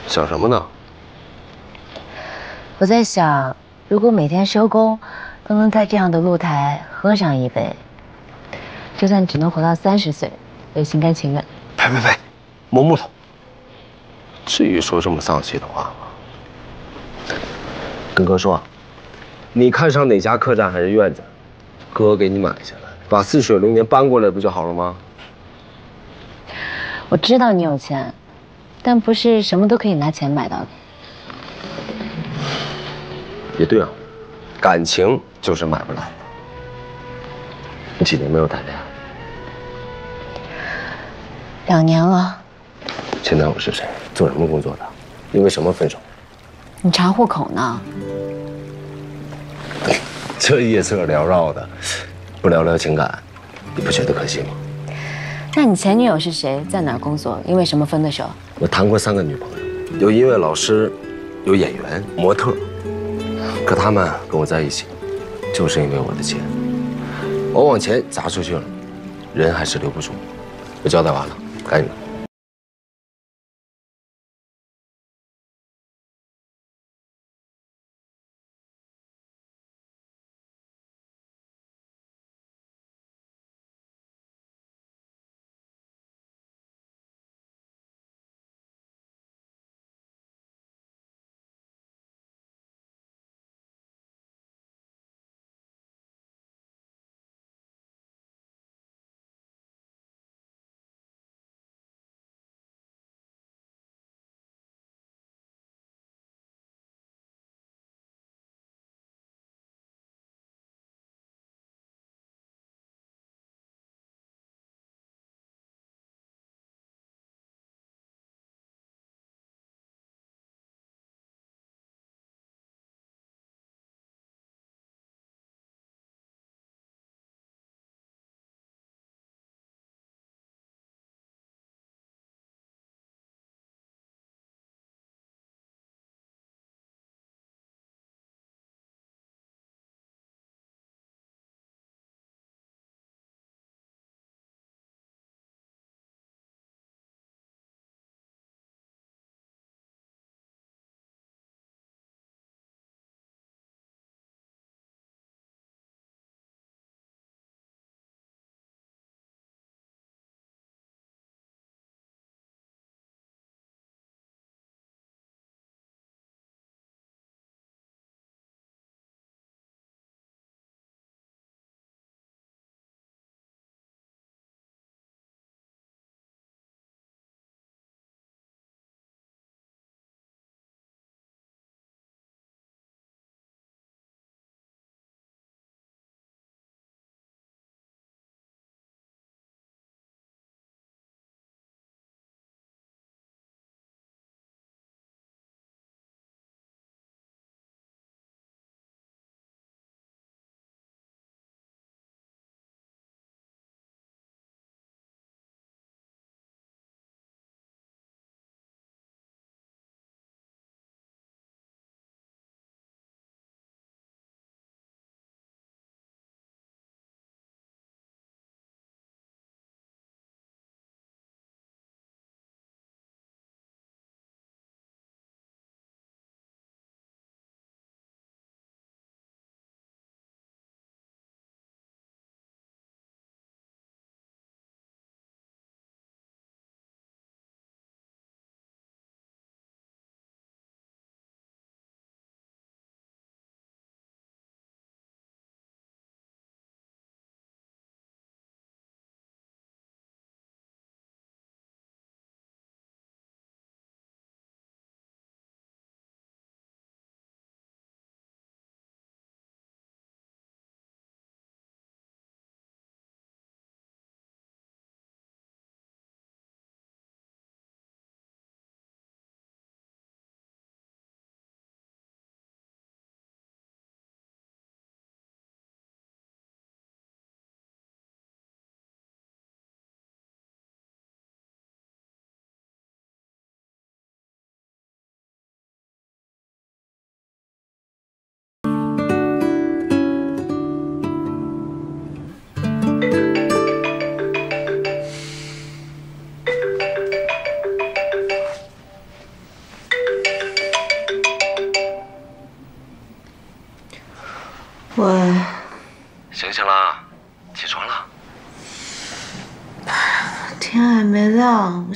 想什么呢？
我在想，如果每天收工都能在这样的露台喝上一杯，就算只能活到30岁，也心甘情愿。
呸！摸木头，至于说这么丧气的话吗？跟哥说，你看上哪家客栈还是院子，哥给你买下来，把似水流年搬过来不就好了吗？
我知道你有钱，但不是什么都可以拿钱买到的。
也对啊，感情就是买不来的。你几年没有谈恋爱
？2年了。
前男友是谁？做什么工作的？因为什么分手？
你查户口呢？
这夜色缭绕的，不聊聊情感，你不觉得可惜吗？
那你前女友是谁？在哪儿工作？因为什么分的手？
我谈过3个女朋友，有音乐老师，有演员、模特，可他们跟我在一起，就是因为我的钱。我往前砸出去了，人还是留不住。我交代完了，赶紧走。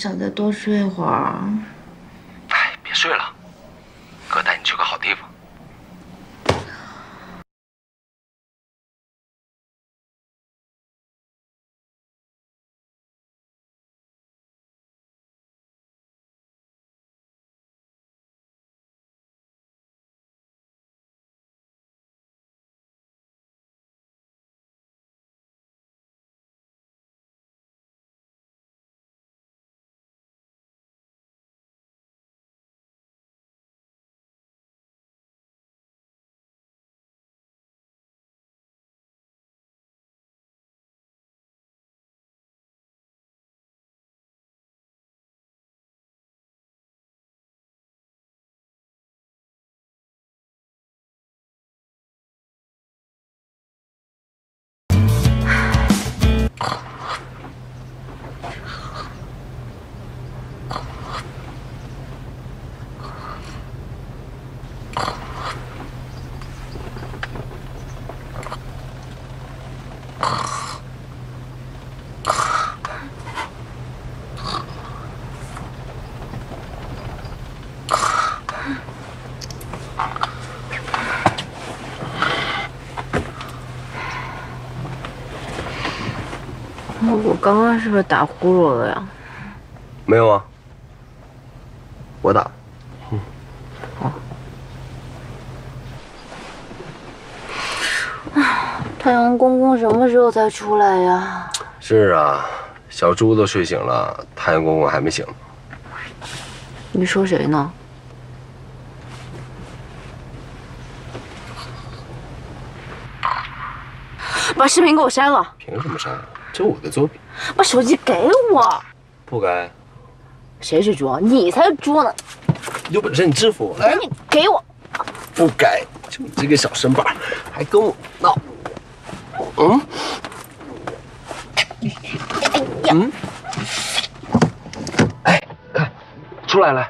想再多睡会儿。
哎，别睡了，哥带你去个好地方。
我刚刚是不是打呼噜了呀？
没有啊，我打。
太阳公公什么时候才出来呀？
是啊，小猪都睡醒了，太阳公公还没醒。
你说谁呢？把视频给我删了。
凭什么删啊？这我的作品。
把手机给我。
不该。
谁是猪？你才是猪呢！
有本事你制服我！来，
你给我。
不该，就你这个小身板，还跟我闹。嗯。嗯。哎，看，出来了。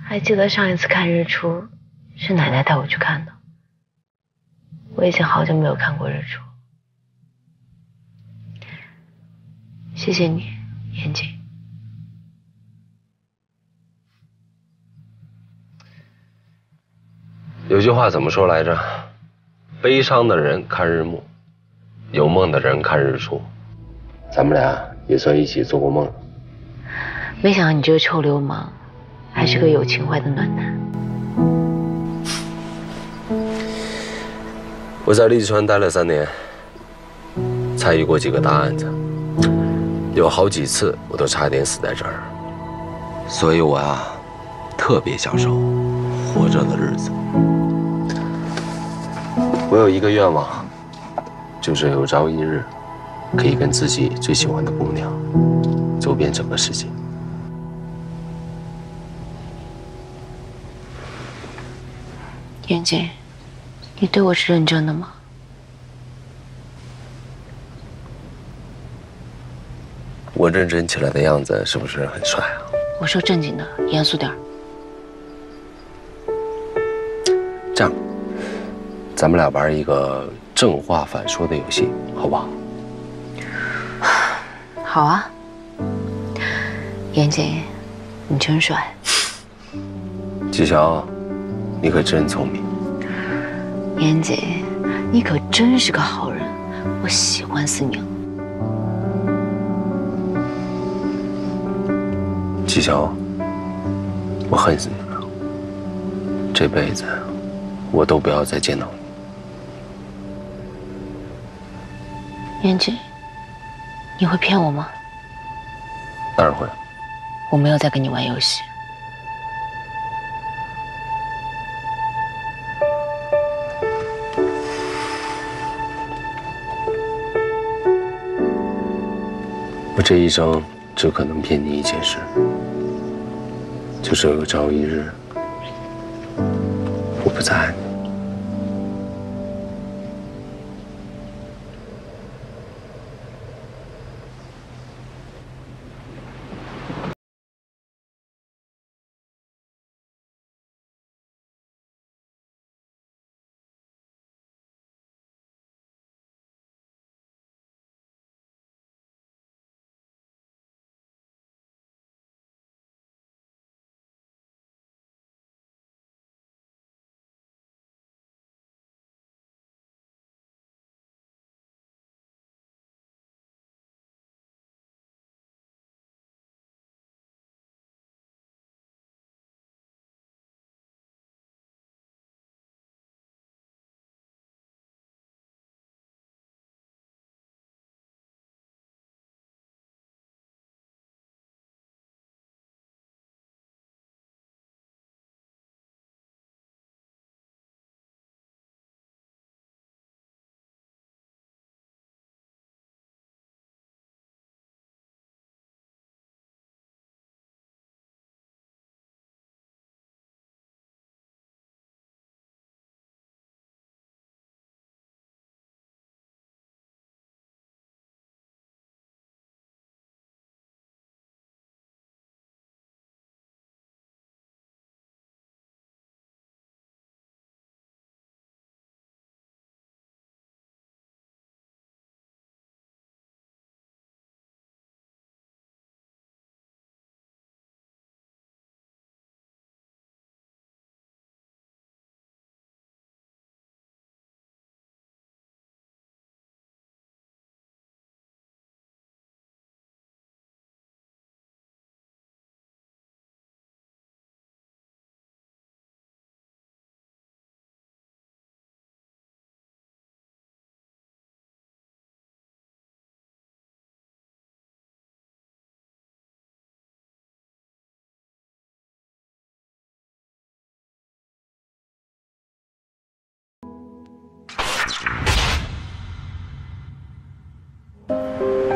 还记得上一次看日出，是奶奶带我去看的。我已经好久没有看过日出。谢谢你，严谨。
有句话怎么说来着？悲伤的人看日暮，有梦的人看日出。咱们俩也算一起做过梦。
没想到你这个臭流氓，还是个有情怀的暖男。
我在利川待了3年，参与过几个大案子，有好几次我都差点死在这儿，所以我呀，特别享受活着的日子。我有一个愿望，就是有朝一日，可以跟自己最喜欢的姑娘，走遍整个世界。
严谨，你对我是认真的吗？
我认真起来的样子是不是很帅啊？
我说正经的，严肃点儿。
这样，咱们俩玩一个正话反说的游戏，好不好？
好啊。严谨，你真帅。
纪晓，你可真聪明。
严谨，你可真是个好人，我喜欢死你了。
纪晓，我恨死你了，这辈子我都不要再见到你。
严谨，你会骗我吗？
当然会。
我没有在跟你玩游戏。
我这一生只可能骗你一件事，就是有朝一日我不再爱你。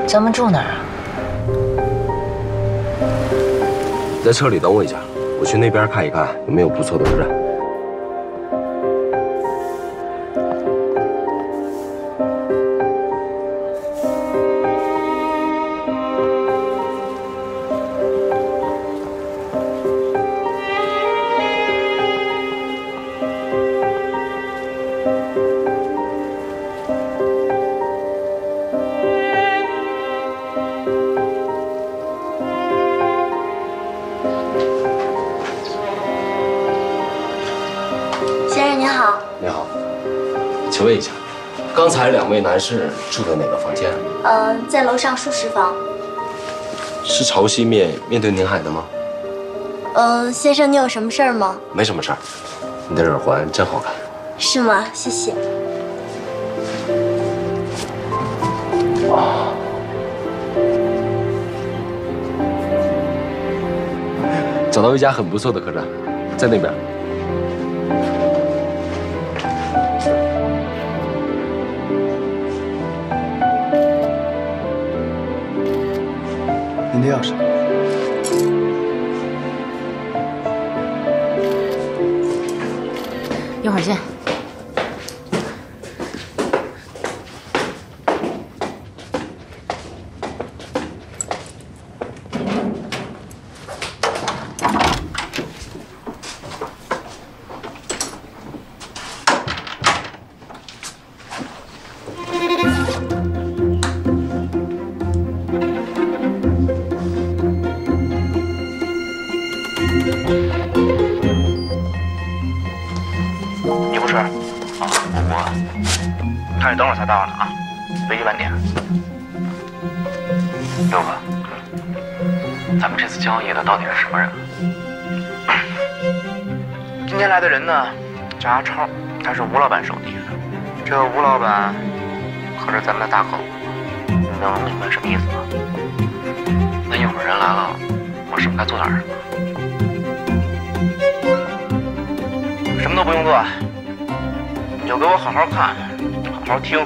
咱们住哪儿啊？
在车里等我一下，我去那边看一看有没有不错的客栈。请问一下，刚才2位男士住的哪个房间？
在楼上舒适房。
是朝西面对宁海的吗？
先生，你有什么事儿吗？
没什么事儿。你的耳环真好看。
是吗？谢谢。
哇，找到一家很不错的客栈，在那边。
您的钥匙。
一会儿见。
你不吃啊？我看你等会儿才到呢啊，飞机晚点。六哥，咱们这次交易的到底是什么人？今天来的人呢，叫阿超，他是吴老板手底下的。这个吴老板可是咱们的大客户，你能明白什么意思吗？那一会儿人来了，我是不是该做点什么？什么都不用做，你就给我好好看，好好听，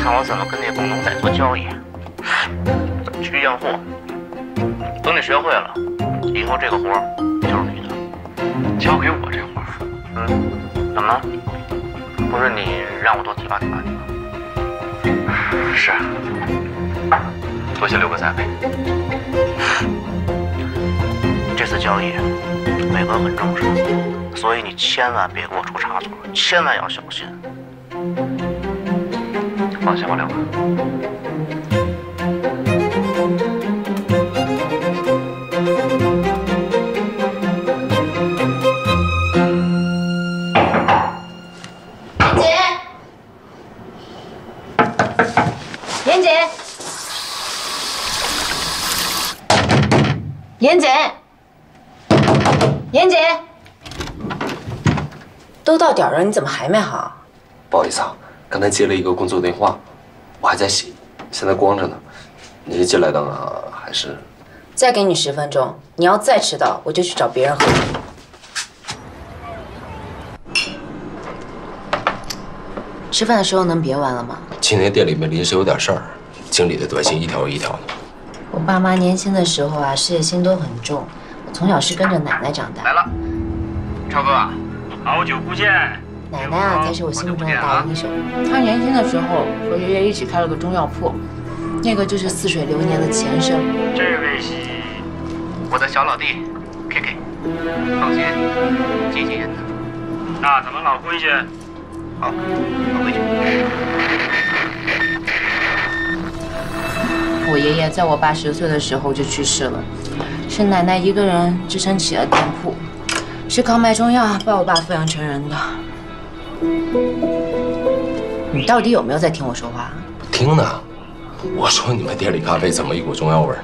看我怎么跟那广东仔做交易，怎么去验货。等你学会了，以后这个活就是你的，交给我这活。怎么了？不是你让我多提拔提拔你吗？是，多谢六哥栽培。这次交易，伟哥很重视。所以你千万别给我出差错，千万要小心。放心吧，六哥。
妍姐，妍姐，妍姐。都到点了，你怎么还没好？
不好意思啊，刚才接了一个工作电话，我还在洗，现在光着呢。你是进来的呢，还是？
再给你10分钟，你要再迟到，我就去找别人喝。吃饭的时候能别玩了吗？
今天店里面临时有点事儿，经理的短信一条一条的。
我爸妈年轻的时候啊，事业心都很重。我从小是跟着奶奶长大。
来了，超哥。好久不见，
奶奶啊，才是我心目中的大英雄。她年轻的时候和爷爷一起开了个中药铺，那个就是似水流年的前身。
这位是我的小老弟 KK， 放心，积极认真。那咱们老规矩，好，老规矩。
我爷爷在我爸10岁的时候就去世了，是奶奶一个人支撑起了店铺。是靠卖中药把我爸抚养成人的。你到底有没有在听我说话？
听呢。我说你们店里咖啡怎么一股中药味儿？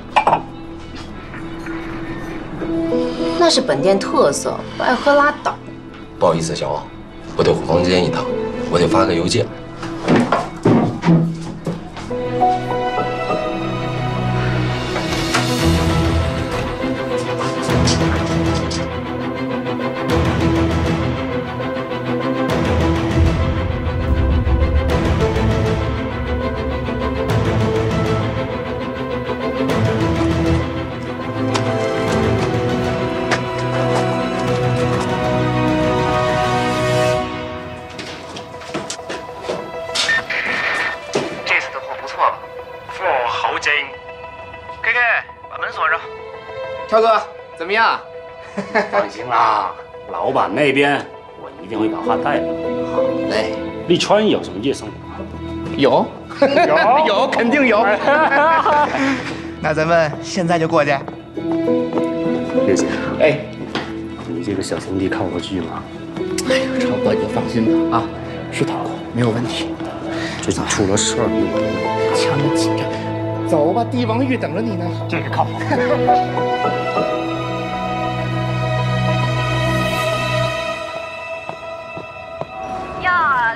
那是本店特色，不爱喝拉倒。
不好意思，小王，我得回房间一趟，我得发个邮件。
静。KK，把门锁上。
超哥，怎么样？放心啦，老板那边我一定会把话带到。好嘞。立川有什么夜生活？
有，有，肯定有。那咱们现在就过去。
刘姐，哎，你这个小兄弟看过剧吗？
哎呦，超哥，你放心吧啊，是他，没有问题。
最近出了事儿，
枪得紧着。走吧，帝王玉等着你呢。
这个靠谱。
哟，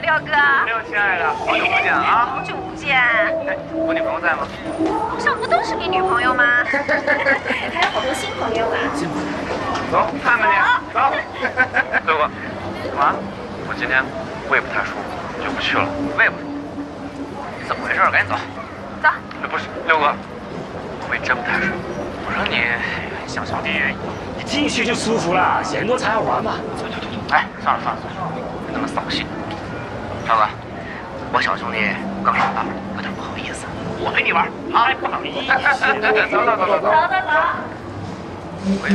六哥。
六亲爱的，好久不见啊！
好久不见。
哎，我女朋友在吗？
路上不都是你女朋友吗？还有好多新朋友吧？
新朋友。走，看看你。走。六哥，干嘛？我今天胃不太舒服，就不去了。胃不舒服？你怎么回事？赶紧走。
走。
不是，六哥，胃真不太舒服。我说你，小兄弟，
你进去就舒服了，人多才好玩嘛。
走。哎，算了，别那么扫兴。超哥，我小兄弟刚上班，有点不好意思，我陪你玩啊！不好意思。走。回去。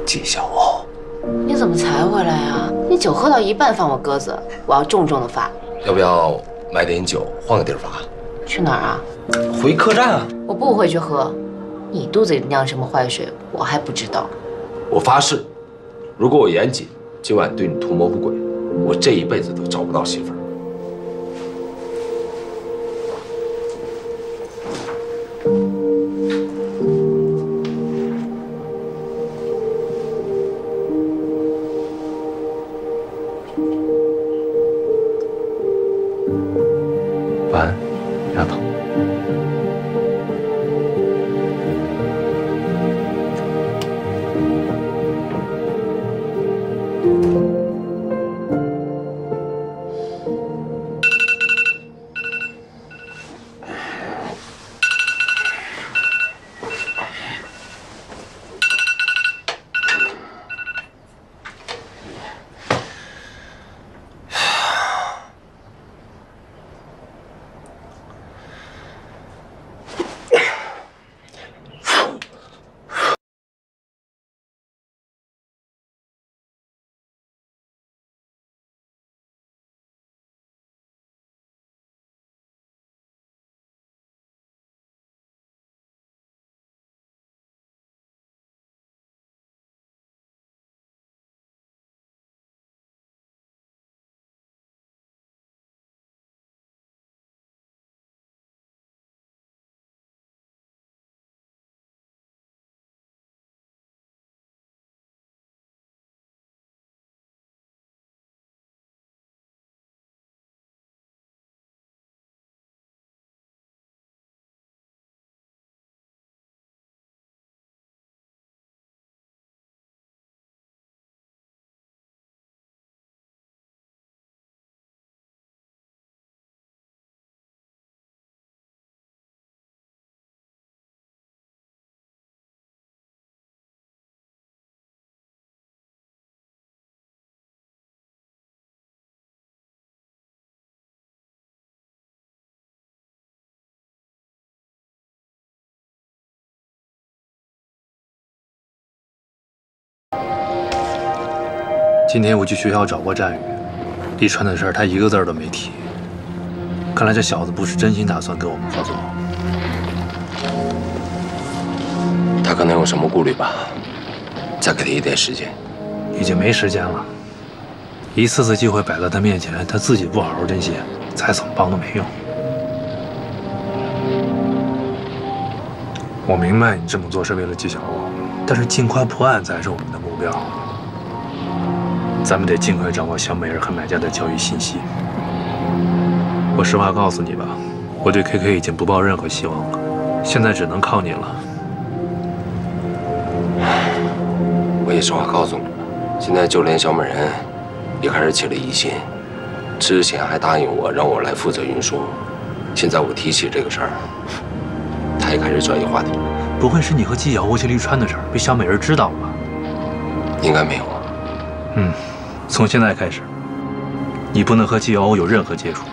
纪晓鸥，
你怎么才回来呀？你酒喝到一半放我鸽子，我要重重的罚。
要不要买点酒，换个地儿罚？
去哪儿啊？
回客栈啊！
我不回去喝，你肚子里酿什么坏水，我还不知道。
我发誓，如果我严谨，今晚对你图谋不轨，我这一辈子都找不到媳妇儿。
晚安，丫头。
今天我去学校找过战宇，立川的事儿他一个字儿都没提。看来这小子不是真心打算跟我们合作。
他可能有什么顾虑吧？再给他一点时间。
已经没时间了，一次次机会摆在他面前，他自己不好好珍惜，再怎么帮都没用。我明白你这么做是为了纪晓欧，但是尽快破案才是我们的目标。咱们得尽快掌握小美人和买家的交易信息。我实话告诉你吧，我对 KK 已经不抱任何希望了，现在只能靠你了。
我也实话告诉你，现在就连小美人也开始起了疑心，之前还答应我让我来负责运输，现在我提起这个事儿，他也开始转移话题。
不会是你和纪晓欧去绿川的事儿被小美人知道了吧？
应该没有。
从现在开始，你不能和纪晓欧有任何接触。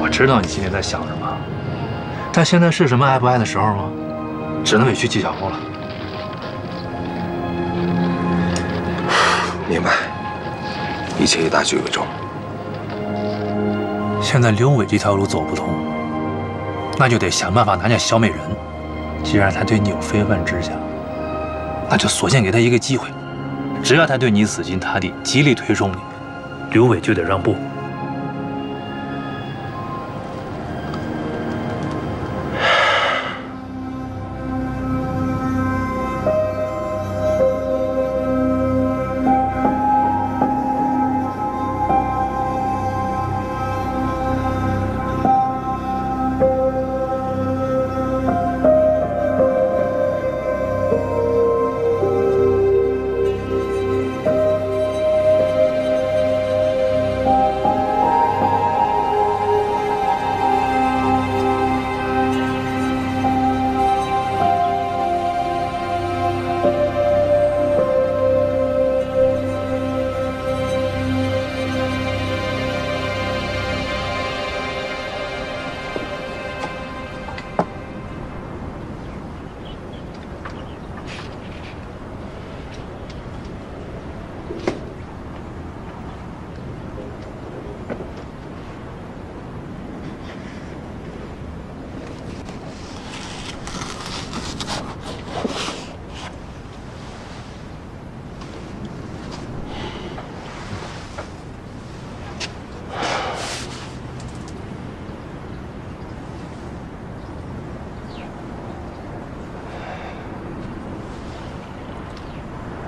我知道你心里在想什么，但现在是什么爱不爱的时候吗？只能委屈纪晓欧了。
明白，一切以大局为重。
现在刘伟这条路走不通，那就得想办法拿下小美人。既然他对你有非分之想，那就索性给他一个机会。只要他对你死心塌地，极力推崇你，刘伟就得让步。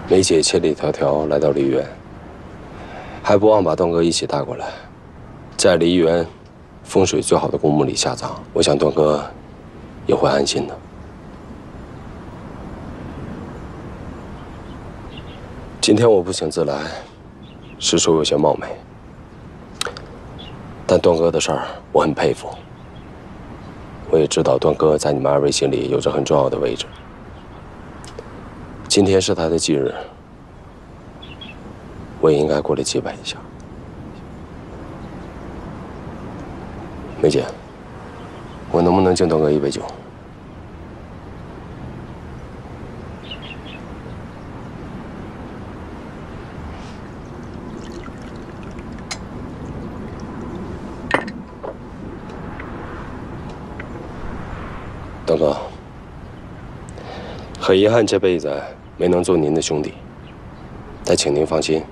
梅姐千里迢迢来到梨园，还不忘把段哥一起带过来，在梨园风水最好的公墓里下葬。我想段哥也会安心的。今天我不请自来，实属有些冒昧，但段哥的事儿我很佩服。我也知道段哥在你们二位心里有着很重要的位置。今天是他的忌日，我也应该过来祭拜一下。梅姐，我能不能敬段哥一杯酒？段哥，很遗憾这辈子没能做您的兄弟，但请您放心，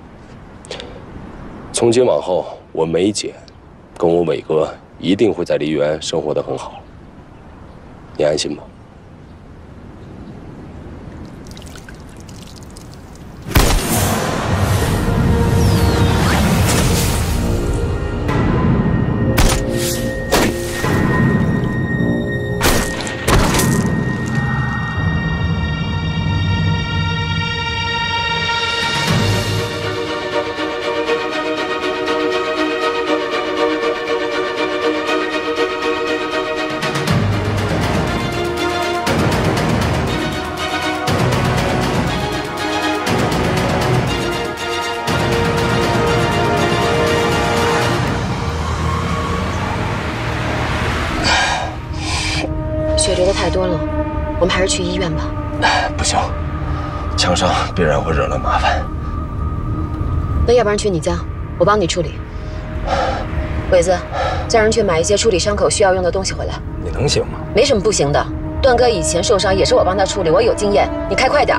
从今往后，我梅姐跟我伟哥一定会在梨园生活得很好，你安心吧。
血流的太多了，我们还是去医院吧。
不行，枪伤必然会惹来麻烦。
那要不然去你家，我帮你处理。伟子，叫人去买一些处理伤口需要用的东西回来。
你能行吗？
没什么不行的。段哥以前受伤也是我帮他处理，我有经验。你开快点。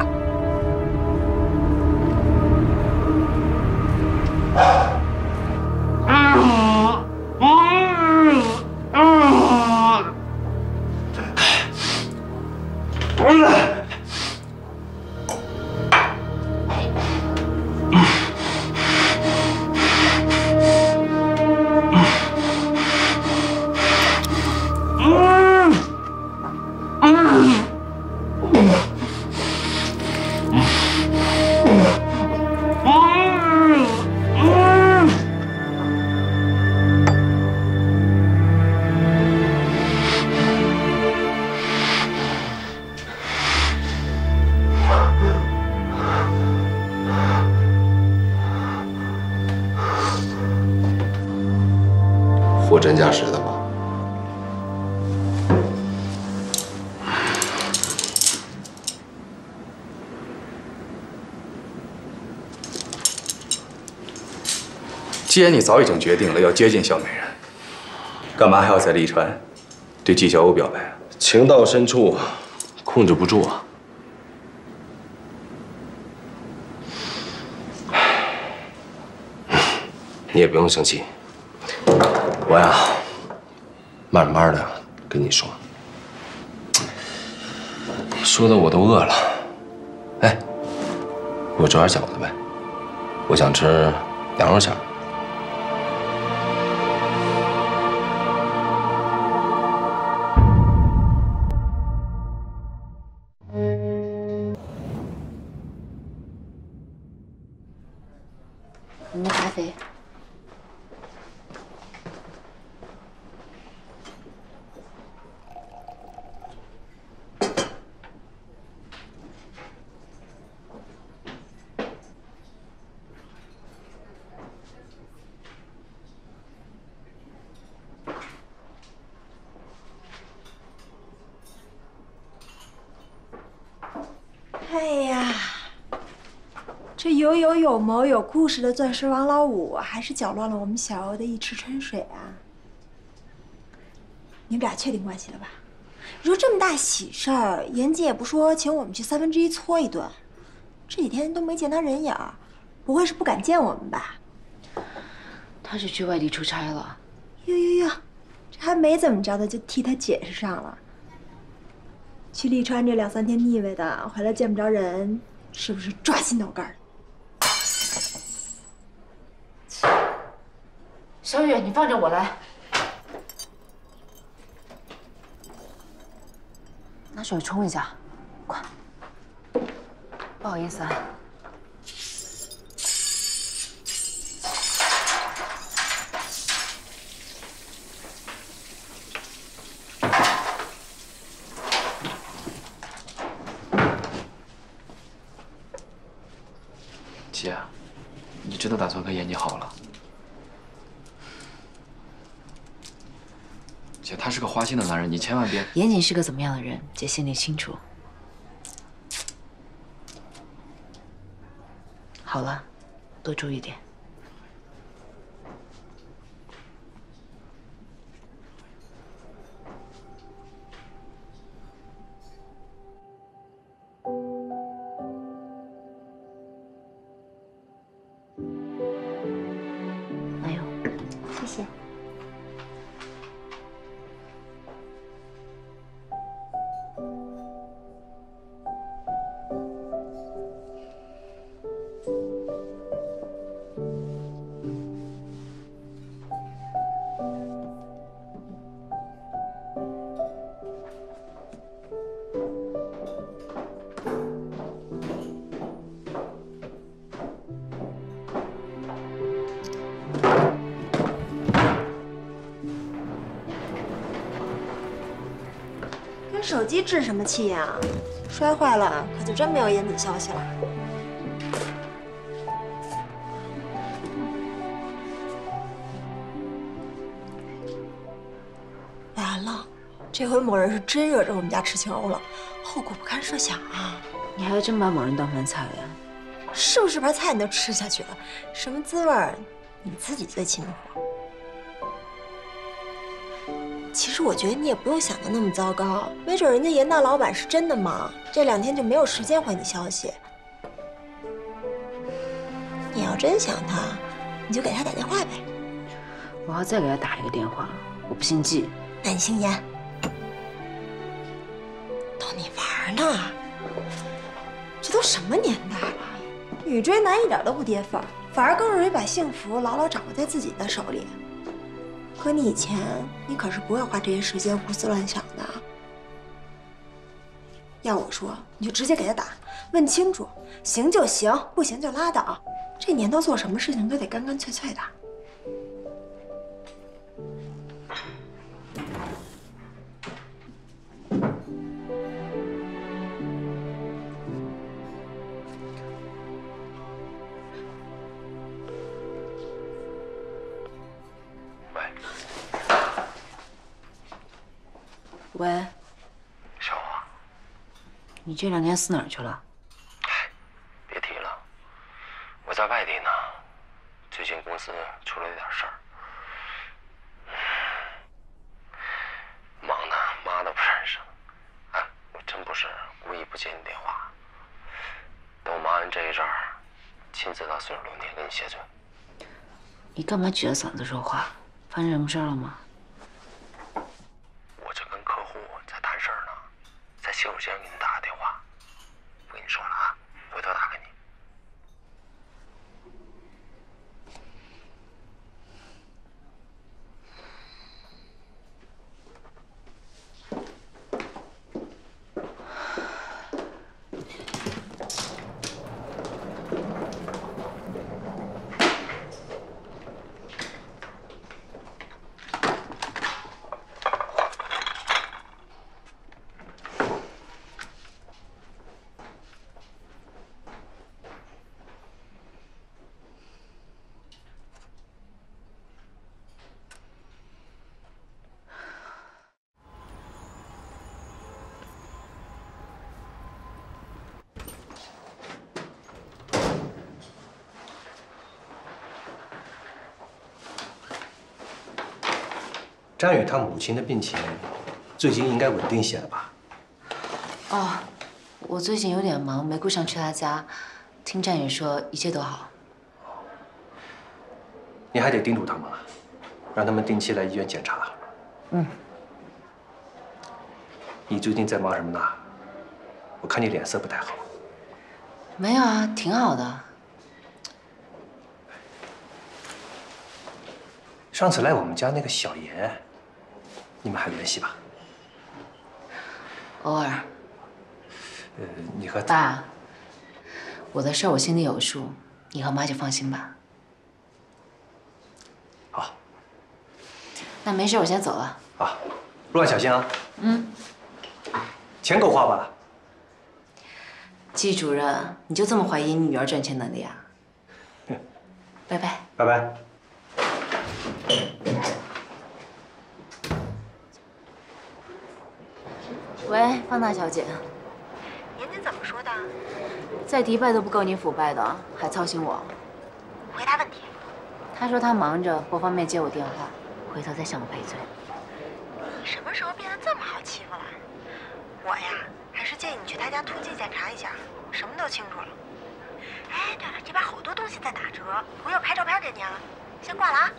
货真价实的吧？
既然你早已经决定了要接近小美人，干嘛还要在利川对纪晓鸥表白啊？
情到深处，控制不住啊。你也不用生气，我呀，慢慢的跟你说，说的我都饿了。哎，给我做点饺子呗，我想吃羊肉馅儿。
您的咖啡。
哎呀，这有谋有故事的钻石王老五，还是搅乱了我们小欧的一池春水啊！你们俩确定关系了吧？你说这么大喜事儿，严姐也不说请我们去1/3搓一顿，这几天都没见他人影儿，不会是不敢见我们吧？
他是去外地出差了。
哟，这还没怎么着的就替他解释上了。去利川这2、3天腻歪的，回来见不着人，是不是抓心挠肝？
小雨，你放着我来。拿水冲一下，快。不好意思啊。
姐，你真的打算跟严谨好了？姐，他是个花心的男人，你千万别……
严谨是个怎么样的人，姐心里清楚。好了，多注意点。
谢谢。手机置什么气呀？摔坏了可就真没有严谨消息了。完了，这回某人是真惹着我们家池青鸥了，后果不堪设想啊！
你还真把某人当饭菜了呀？
是不是把菜你都吃下去了？什么滋味儿，你自己最清楚。其实我觉得你也不用想的那么糟糕，没准人家严大老板是真的忙，这2天就没有时间回你消息。你要真想他，你就给他打电话呗。
我要再给他打一个电话，我不姓季。
那你姓严。逗你玩呢，这都什么年代了？女追男一点都不跌份儿，反而更容易把幸福牢牢掌握在自己的手里。可你以前，你可是不会花这些时间胡思乱想的。要我说，你就直接给他打，问清楚，行就行，不行就拉倒。这年头做什么事情都得干干脆脆的。
喂，
小华，
你这2天死哪儿去了？
别提了，我在外地呢，最近公司出了点事儿，忙的妈都不认识了。哎，我真不是故意不接你电话，等我忙完这一阵儿，亲自到40楼店跟你谢罪。
你干嘛举着嗓子说话？发生什么事了吗？
我这跟客户在谈事儿呢，在洗手间给你打个电话，不跟你说了啊，回头打给你。
张宇他母亲的病情最近应该稳定些了吧？
哦，我最近有点忙，没顾上去他家。听战宇说一切都好。
你还得叮嘱他们啊，让他们定期来医院检查。
嗯。
你最近在忙什么呢？我看你脸色不太好。
没有啊，挺好的。
上次来我们家那个小严，你们还联系吧？
偶尔。
你和
爸，我的事儿我心里有数，你和妈就放心吧。
好。
那没事，我先走了。
啊，路上小心啊。
嗯。
钱够花吧？
季主任，你就这么怀疑你女儿赚钱能力啊？拜拜。
拜拜。
喂，方大小姐。
严谨怎么说的？
再迪拜都不够你腐败的，还操心我。
回答问题。
他说他忙着，不方便接我电话，回头再向我赔罪。
你什么时候变得这么好欺负了？我呀，还是建议你去他家突击检查一下，什么都清楚了。哎，对了，这边好多东西在打折，我一会儿拍照片给您啊。先挂了啊。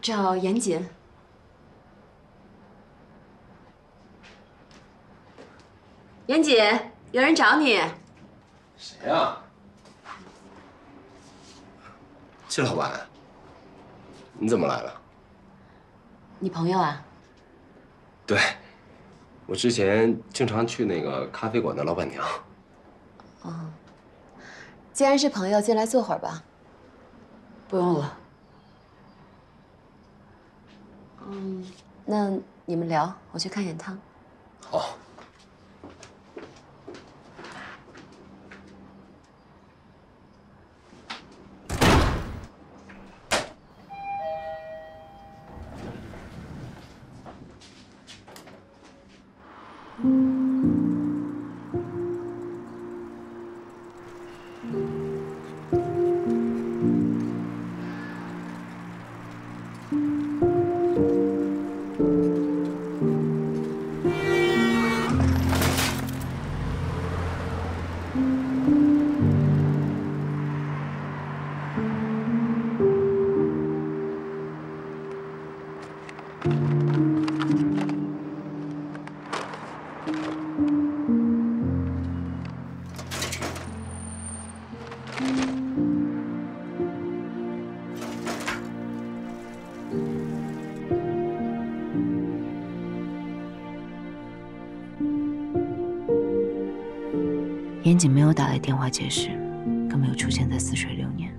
找严谨。严谨，有人找你。
谁呀？季老板，你怎么来了？
你朋友啊？
对，我之前经常去那个咖啡馆的老板娘。
哦，既然是朋友，进来坐会儿吧。
不用了。
那你们聊，我去看眼汤。
好。
严谨没有打来电话解释，更没有出现在似水流年。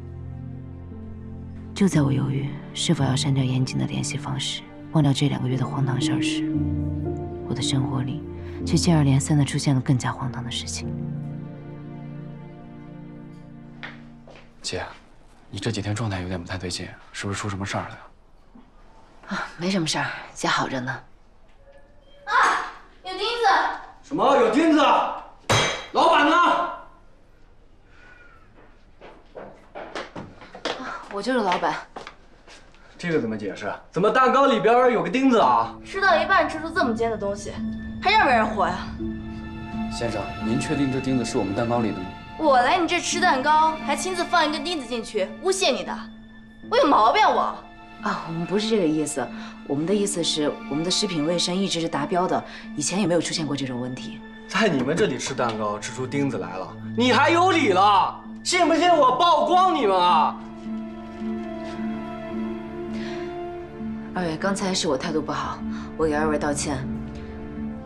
就在我犹豫是否要删掉严谨的联系方式，忘掉这2个月的荒唐事儿时，我的生活里却接二连三地出现了更加荒唐的事情。
姐，你这几天状态有点不太对劲，是不是出什么事儿了呀？
啊，没什么事儿，姐好着呢。
啊，有钉子！
什么有钉子？老板呢？
我就是老板。
这个怎么解释？怎么蛋糕里边有个钉子啊？
吃到一半吃出这么尖的东西，还让不让人活呀？
先生，您确定这钉子是我们蛋糕里的吗？
我来你这吃蛋糕，还亲自放一根钉子进去，诬陷你的，我有毛病我？
啊，我们不是这个意思，我们的意思是我们的食品卫生一直是达标的，以前也没有出现过这种问题。
在你们这里吃蛋糕，吃出钉子来了，你还有理了？信不信我曝光你们啊？
二位，刚才是我态度不好，我给二位道歉。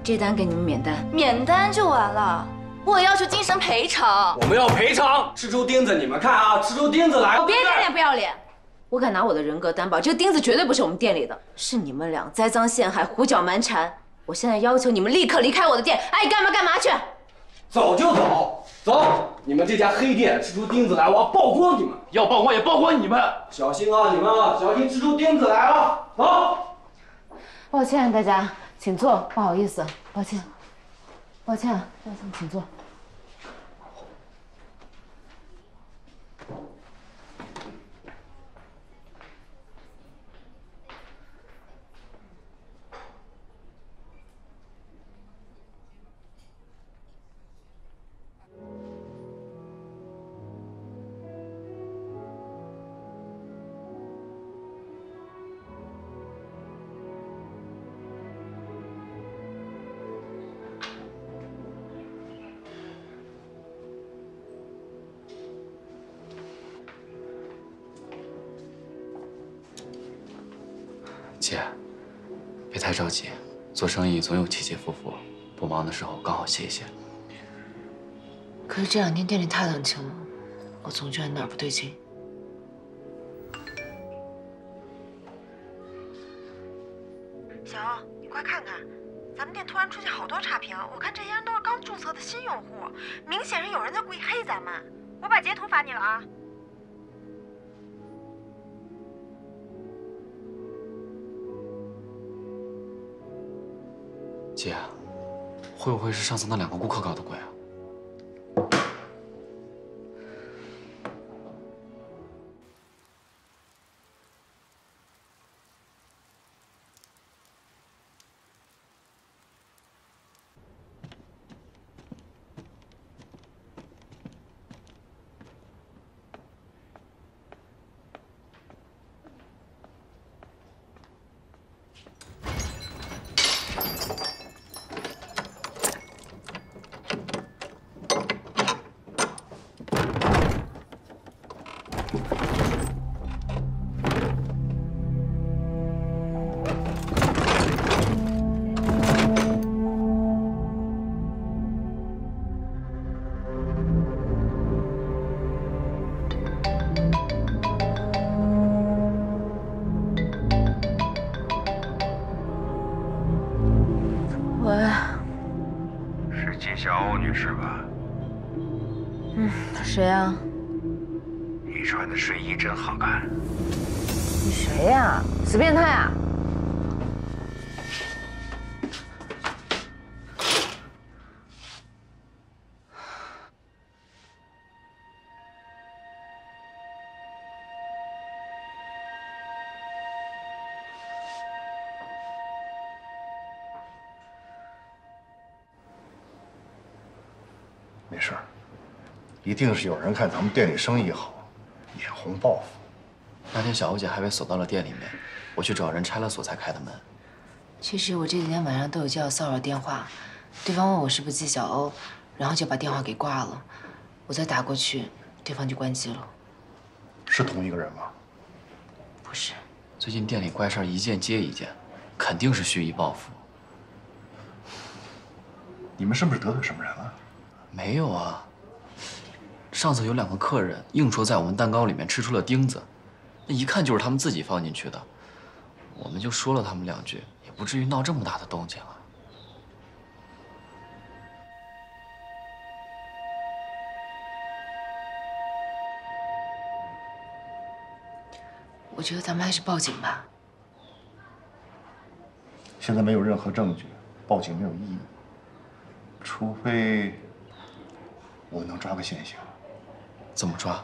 这单给你们免单，
免单就完了。我要求精神赔偿。
我们要赔偿！吃出钉子，你们看啊，吃出钉子来！
我别给脸不要脸！
我敢拿我的人格担保，这个钉子绝对不是我们店里的，是你们俩栽赃陷害、胡搅蛮缠。我现在要求你们立刻离开我的店，爱干嘛干嘛去！
走就走，走！你们这家黑店吃出钉子来，我要曝光你们！要曝光也曝光你们！小心啊，你们啊，小心吃出钉子来啊！走！
抱歉大家，请坐，不好意思，抱歉，抱歉，请坐。
姐，别太着急，做生意总有起起伏伏，不忙的时候刚好歇一歇。
可是这2天店里太冷清了，我总觉得哪儿不对劲。
小欧，你快看看，咱们店突然出现好多差评，我看这些人都是刚注册的新用户，明显是有人在故意黑咱们。我把截图发你了啊。
姐，会不会是上次那2个顾客搞的鬼啊？
见小欧女士吧？
谁啊？
你穿的睡衣真好看。
你谁呀？死变态啊！
没事儿，一定是有人看咱们店里生意好，眼红报复。
那天小欧姐还被锁到了店里面，我去找人拆了锁才开的门。
其实我这几天晚上都有接到骚扰电话，对方问我是不是季小欧，然后就把电话给挂了。我再打过去，对方就关机了。
是同一个人吗？
不是。
最近店里怪事儿一件接一件，肯定是蓄意报复。
你们是不是得罪什么人了？
没有啊。上次有2个客人硬说在我们蛋糕里面吃出了钉子，那一看就是他们自己放进去的。我们就说了他们2句，也不至于闹这么大的动静啊。
我觉得咱们还是报警吧。
现在没有任何证据，报警没有意义，除非我们能抓个现行。
怎么抓？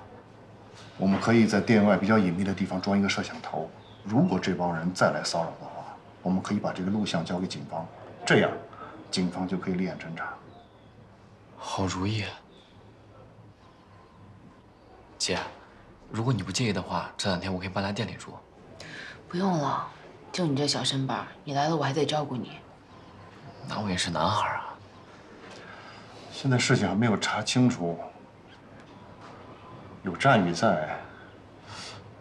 我们可以在店外比较隐秘的地方装一个摄像头，如果这帮人再来骚扰的话，我们可以把这个录像交给警方，这样警方就可以立案侦查。
好主意。姐，如果你不介意的话，这2天我可以搬来店里住。
不用了，就你这小身板，你来了我还得照顾你。
那我也是男孩啊。
现在事情还没有查清楚，有战宇在，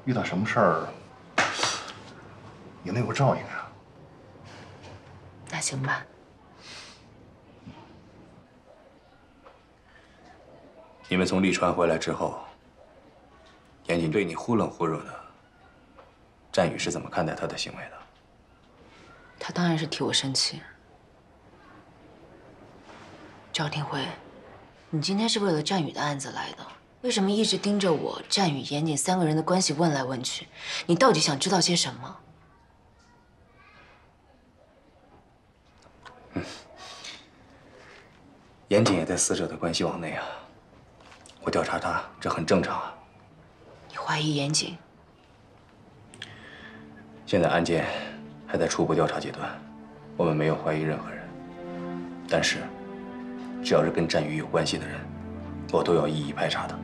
遇到什么事儿也能有照应啊。
那行吧。
你们从利川回来之后，严谨对你忽冷忽热的，战宇是怎么看待他的行为的？
他当然是替我生气。赵廷辉，你今天是为了战宇的案子来的，为什么一直盯着我、战宇、严谨3个人的关系问来问去？你到底想知道些什么？
严谨也在死者的关系网内啊，我调查他，这很正常啊。
你怀疑严谨？
现在案件还在初步调查阶段，我们没有怀疑任何人。但是，只要是跟战宇有关系的人，我都要一一排查的。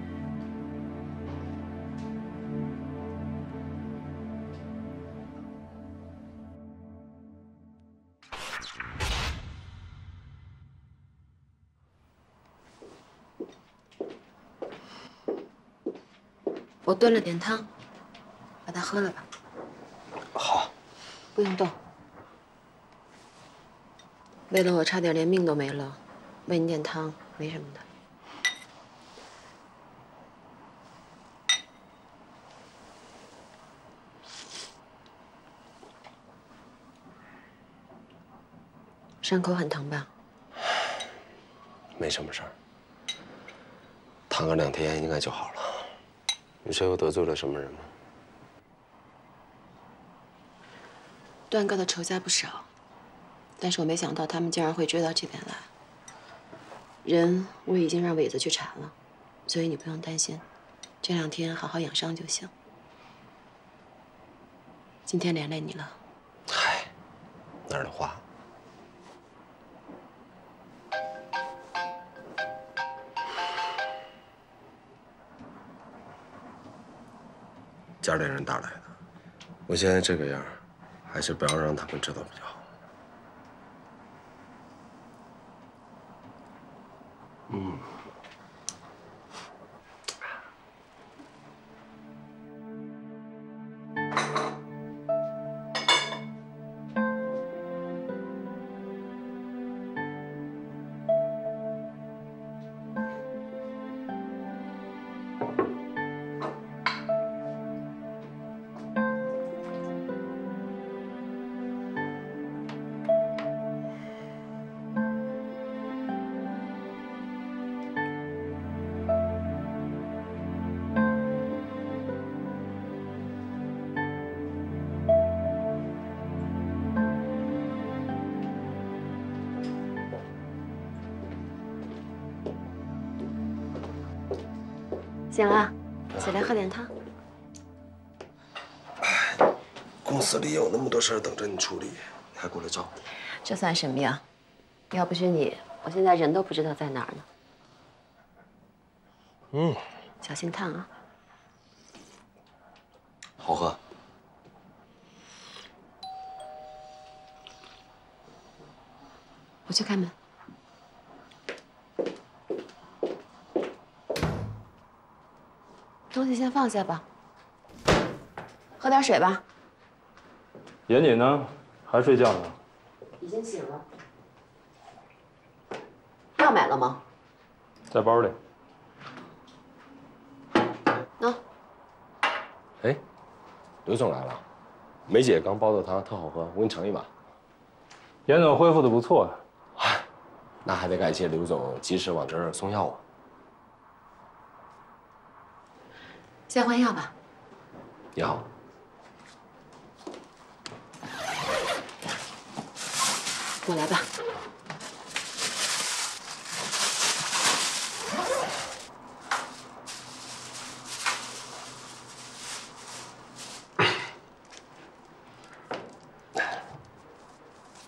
我炖了点汤，把它喝了吧。
好，
不用动。为了我差点连命都没了，喂你点汤没什么的。伤口很疼吧？
没什么事儿，躺个2天应该就好了。你说又得罪了什么人吗？
段哥的仇家不少，但是我没想到他们竟然会追到这边来。人我已经让伟子去查了，所以你不用担心，这2天好好养伤就行。今天连累你了。
嗨，哪儿的话。家里人打来的，我现在这个样，还是不要让他们知道比较好。嗯。
醒了，起来喝点汤。
公司里有那么多事儿等着你处理，你还过来照顾？
这算什么呀？要不是你，我现在人都不知道在哪儿呢。小心烫啊！
好喝。
我去开门。东西先放下吧，喝点水吧。
妍姐呢？还睡觉呢？
已经醒了。药买了吗？
在包里。
喏。
哎，刘总来了，梅姐刚煲的汤特好喝，我给你盛一碗。
严总恢复的不错
啊。那还得感谢刘总及时往这儿送药啊。
先换药吧。
你好。
我来吧。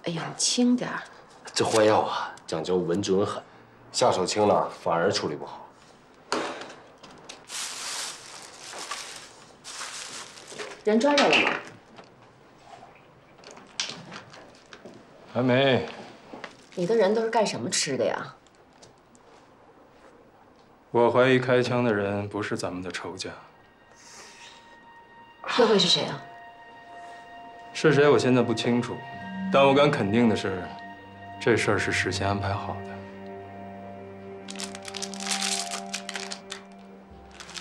哎呀，你轻点儿。
这换药啊，讲究稳准狠，下手轻了反而处理不好。
人抓着了吗？
还没。
你的人都是干什么吃的呀？
我怀疑开枪的人不是咱们的仇家。
那会是谁啊？
是谁我现在不清楚，但我敢肯定的是，这事儿是事先安排好的。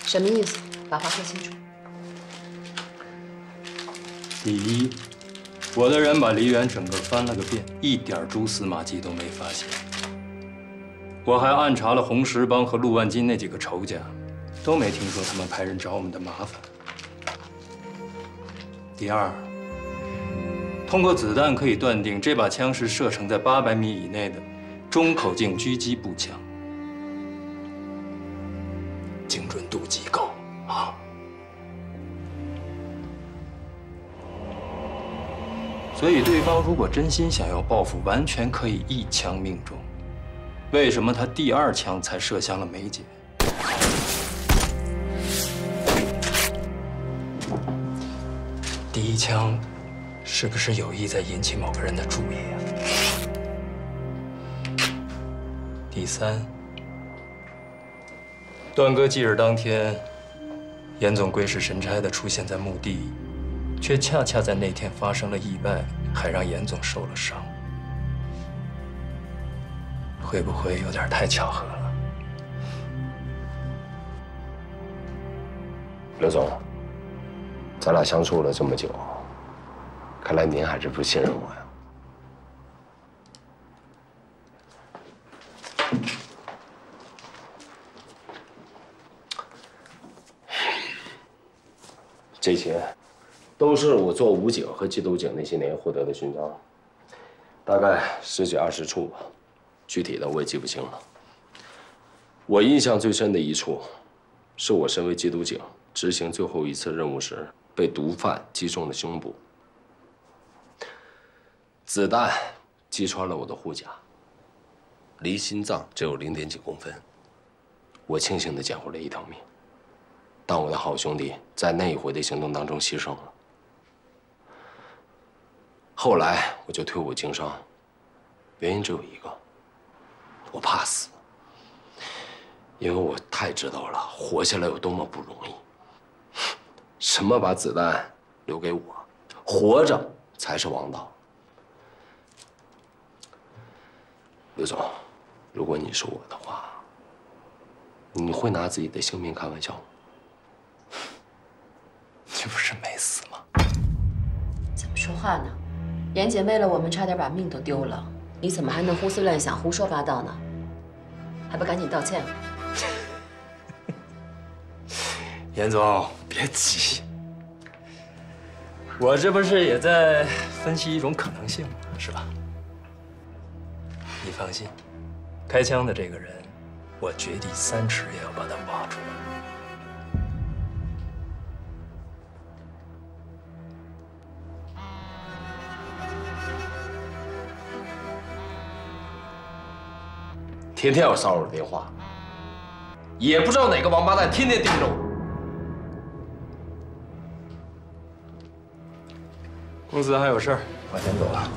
什么意思？把话说清楚。
第一，我的人把梨园整个翻了个遍，一点蛛丝马迹都没发现。我还暗查了红石帮和陆万金那几个仇家，都没听说他们派人找我们的麻烦。第二，通过子弹可以断定这把枪是射程在800米以内的中口径狙击步枪，精准度极高啊！所以对方如果真心想要报复，完全可以一枪命中。为什么他第2枪才射向了梅姐？第1枪是不是有意在引起某个人的注意啊？第3，段哥忌日当天，严总鬼使神差地出现在墓地，却恰恰在那天发生了意外，还让严总受了伤。会不会有点太巧合了？
刘总，咱俩相处了这么久，看来您还是不信任我呀。这些都是我做武警和缉毒警那些年获得的勋章，大概10几20处吧，具体的我也记不清了。我印象最深的一处，是我身为缉毒警执行最后一次任务时被毒贩击中了胸部，子弹击穿了我的护甲，离心脏只有0.几公分。我庆幸地捡回了一条命，但我的好兄弟在那一回的行动当中牺牲了。后来我就退伍经商，原因只有一个，我怕死。因为我太知道了活下来有多么不容易。什么把子弹留给我，活着才是王道。刘总，如果你是我的话，你会拿自己的性命开玩笑吗？
你不是没死吗？
怎么说话呢？严姐为了我们差点把命都丢了，你怎么还能胡思乱想、胡说八道呢？还不赶紧道歉！
严总，别急，我这不是也在分析一种可能性吗？是吧？你放心，开枪的这个人，我掘地3尺也要把他挖出来。
天天有骚扰的电话，也不知道哪个王八蛋天天盯着我。
公司还有事儿，
我先走了。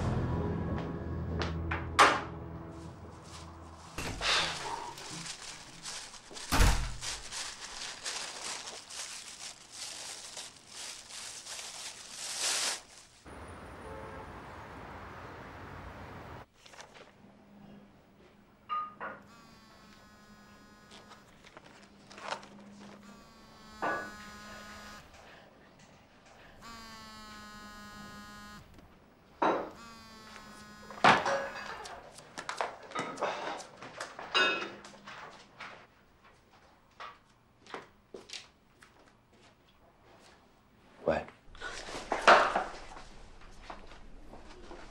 喂，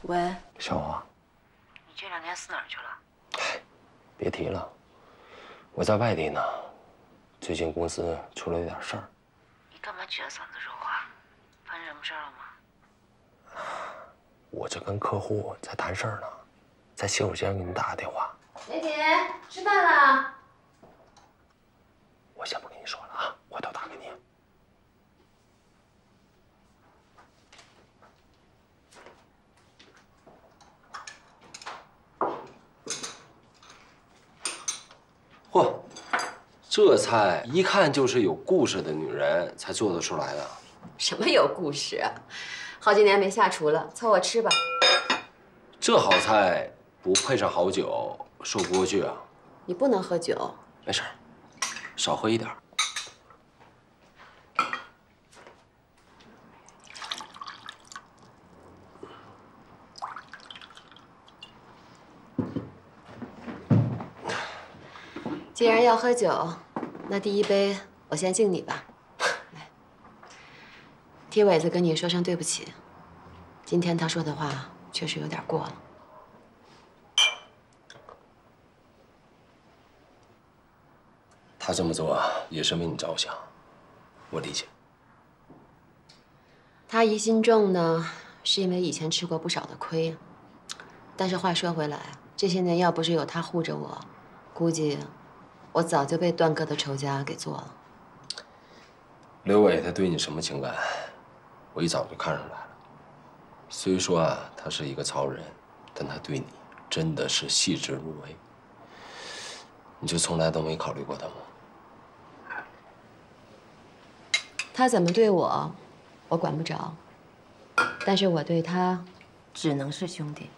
喂，
小华，
你这2天死哪儿去了？
别提了，我在外地呢，最近公司出了点事儿。
你干嘛撅嗓子说话？发生什么事儿了吗？
我这跟客户在谈事儿呢，在洗手间给你打个电话。
姐姐，吃饭了。
我先不跟你说了啊，回头打给你。嚯，这菜一看就是有故事的女人才做得出来的。
什么有故事啊？好几年没下厨了，凑合吃吧。
这好菜不配上好酒，说不过去啊。
你不能喝酒。
没事，少喝一点。
既然要喝酒，那第一杯我先敬你吧。来，铁伟子跟你说声对不起，今天他说的话确实有点过了。
他这么做也是为你着想，我理解。
他疑心重呢，是因为以前吃过不少的亏。但是话说回来，这些年要不是有他护着我，估计我早就被段哥的仇家给做了。
刘伟他对你什么情感，我一早就看出来了。虽说啊，他是一个糙人，但他对你真的是细致入微。你就从来都没考虑过他吗？
他怎么对我，我管不着。但是我对他，只能是兄弟。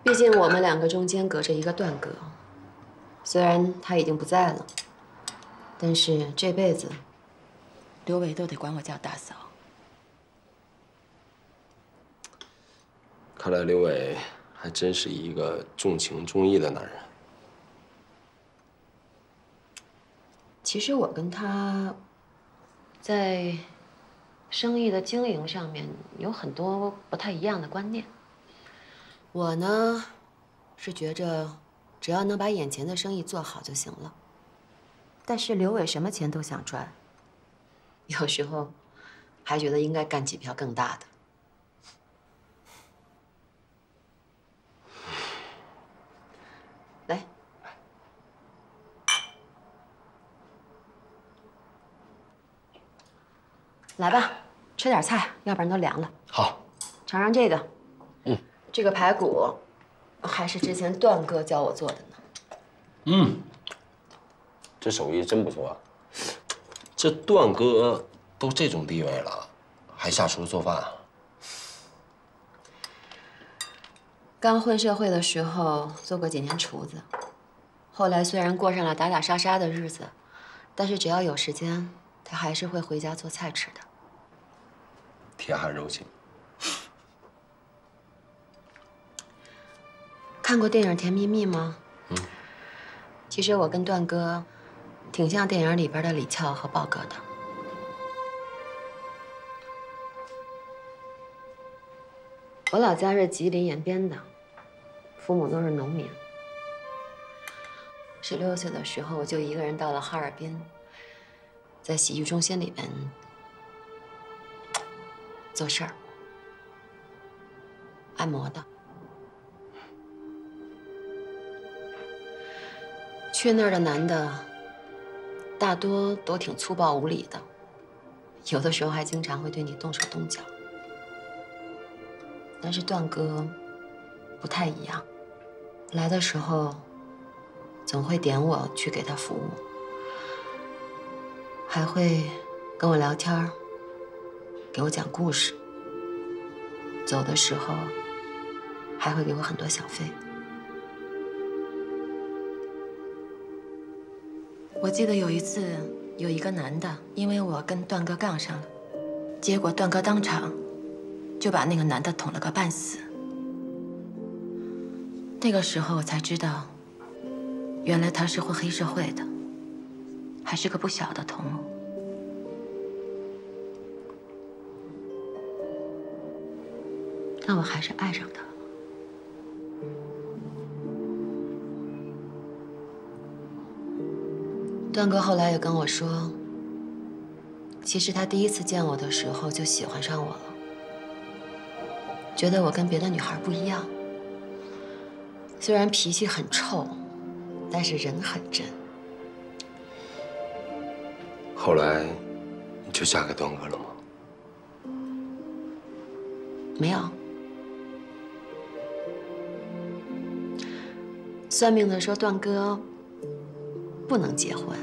毕竟我们2个中间隔着一个段哥。虽然他已经不在了，但是这辈子，刘伟都得管我叫大嫂。
看来刘伟还真是一个重情重义的男人。
其实我跟他，在生意的经营上面有很多不太一样的观念。我呢，是觉着只要能把眼前的生意做好就行了。但是刘伟什么钱都想赚，有时候还觉得应该干几票更大的。来，来吧，吃点菜，要不然都凉了。
好，
尝尝这个。
嗯，
这个排骨还是之前段哥教我做的呢。
嗯，这手艺真不错。这段哥都这种地位了，还下厨做饭啊？
刚混社会的时候做过几年厨子，后来虽然过上了打打杀杀的日子，但是只要有时间，他还是会回家做菜吃的。
铁汉柔情。
看过电影《甜蜜蜜》吗？
嗯。
其实我跟段哥挺像电影里边的李翘和豹哥的。我老家是吉林延边的，父母都是农民。16岁的时候，我就一个人到了哈尔滨，在洗浴中心里面做事儿，按摩的。去那儿的男的，大多都挺粗暴无礼的，有的时候还经常会对你动手动脚。但是段哥不太一样，来的时候总会点我去给他服务，还会跟我聊天，给我讲故事。走的时候还会给我很多小费。我记得有一次，有一个男的，因为我跟段哥杠上了，结果段哥当场就把那个男的捅了个半死。那个时候我才知道，原来他是混黑社会的，还是个不小的头目。但我还是爱上他了。段哥后来也跟我说，其实他第一次见我的时候就喜欢上我了，觉得我跟别的女孩不一样。虽然脾气很臭，但是人很真。
后来你就嫁给段哥了吗？
没有。算命的说段哥不能结婚，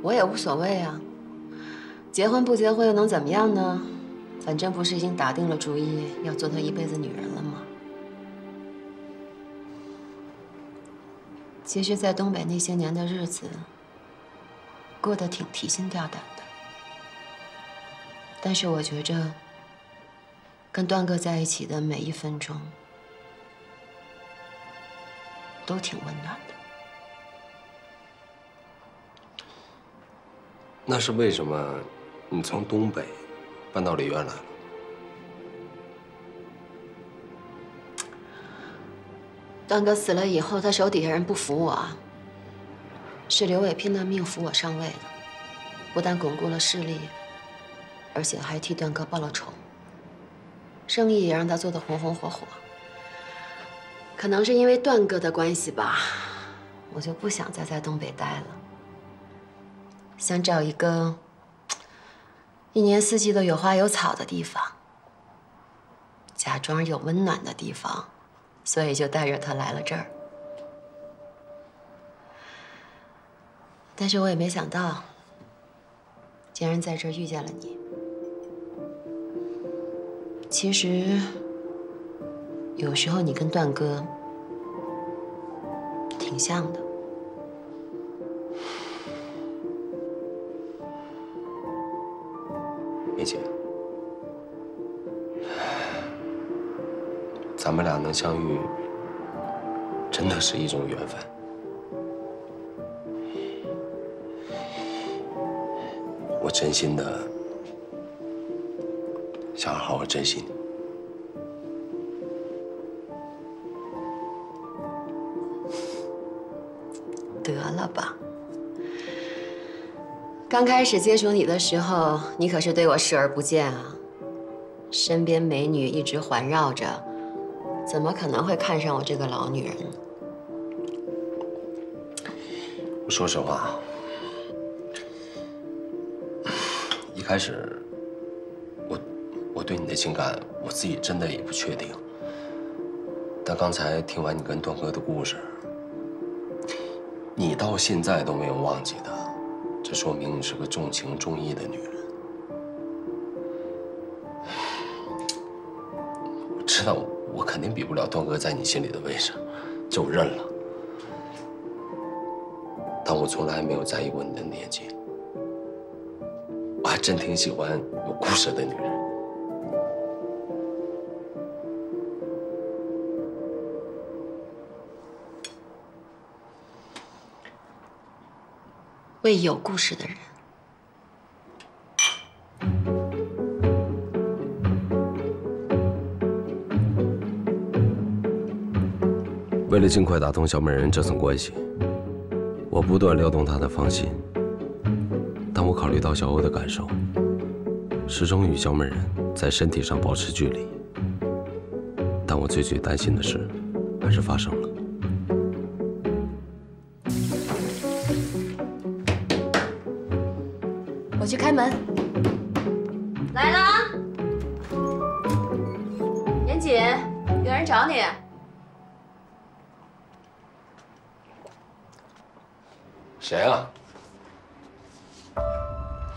我也无所谓啊。结婚不结婚又能怎么样呢？反正不是已经打定了主意要做他一辈子女人了吗？其实，在东北那些年的日子，过得挺提心吊胆的。但是我觉着，跟段哥在一起的每一分钟，都挺温暖的。
那是为什么你从东北搬到梨园来了？
段哥死了以后，他手底下人不服我，是刘伟拼了命扶我上位的，不但巩固了势力，而且还替段哥报了仇。生意也让他做得红红火火。可能是因为段哥的关系吧，我就不想再在东北待了，想找一个一年四季都有花有草的地方，假装有温暖的地方，所以就带着他来了这儿。但是我也没想到，竟然在这儿遇见了你。其实，有时候你跟段哥挺像的。
梅姐，咱们俩能相遇，真的是一种缘分。我真心的想好好珍惜你。
得了吧！刚开始接触你的时候，你可是对我视而不见啊，身边美女一直环绕着，怎么可能会看上我这个老女人呢？
我说实话，一开始我对你的情感，我自己真的也不确定。但刚才听完你跟段哥的故事，你到现在都没有忘记他，这说明你是个重情重义的女人。我知道我肯定比不了段哥在你心里的位置，这我认了。但我从来没有在意过你的年纪，我还真挺喜欢有故事的女人。
为有故事的人。
为了尽快打通小美人这层关系，我不断撩动她的芳心。但我考虑到小欧的感受，始终与小美人在身体上保持距离。但我最担心的是，还是发生了。
我去开门。
来啦，
严谨，有人找你。
谁啊？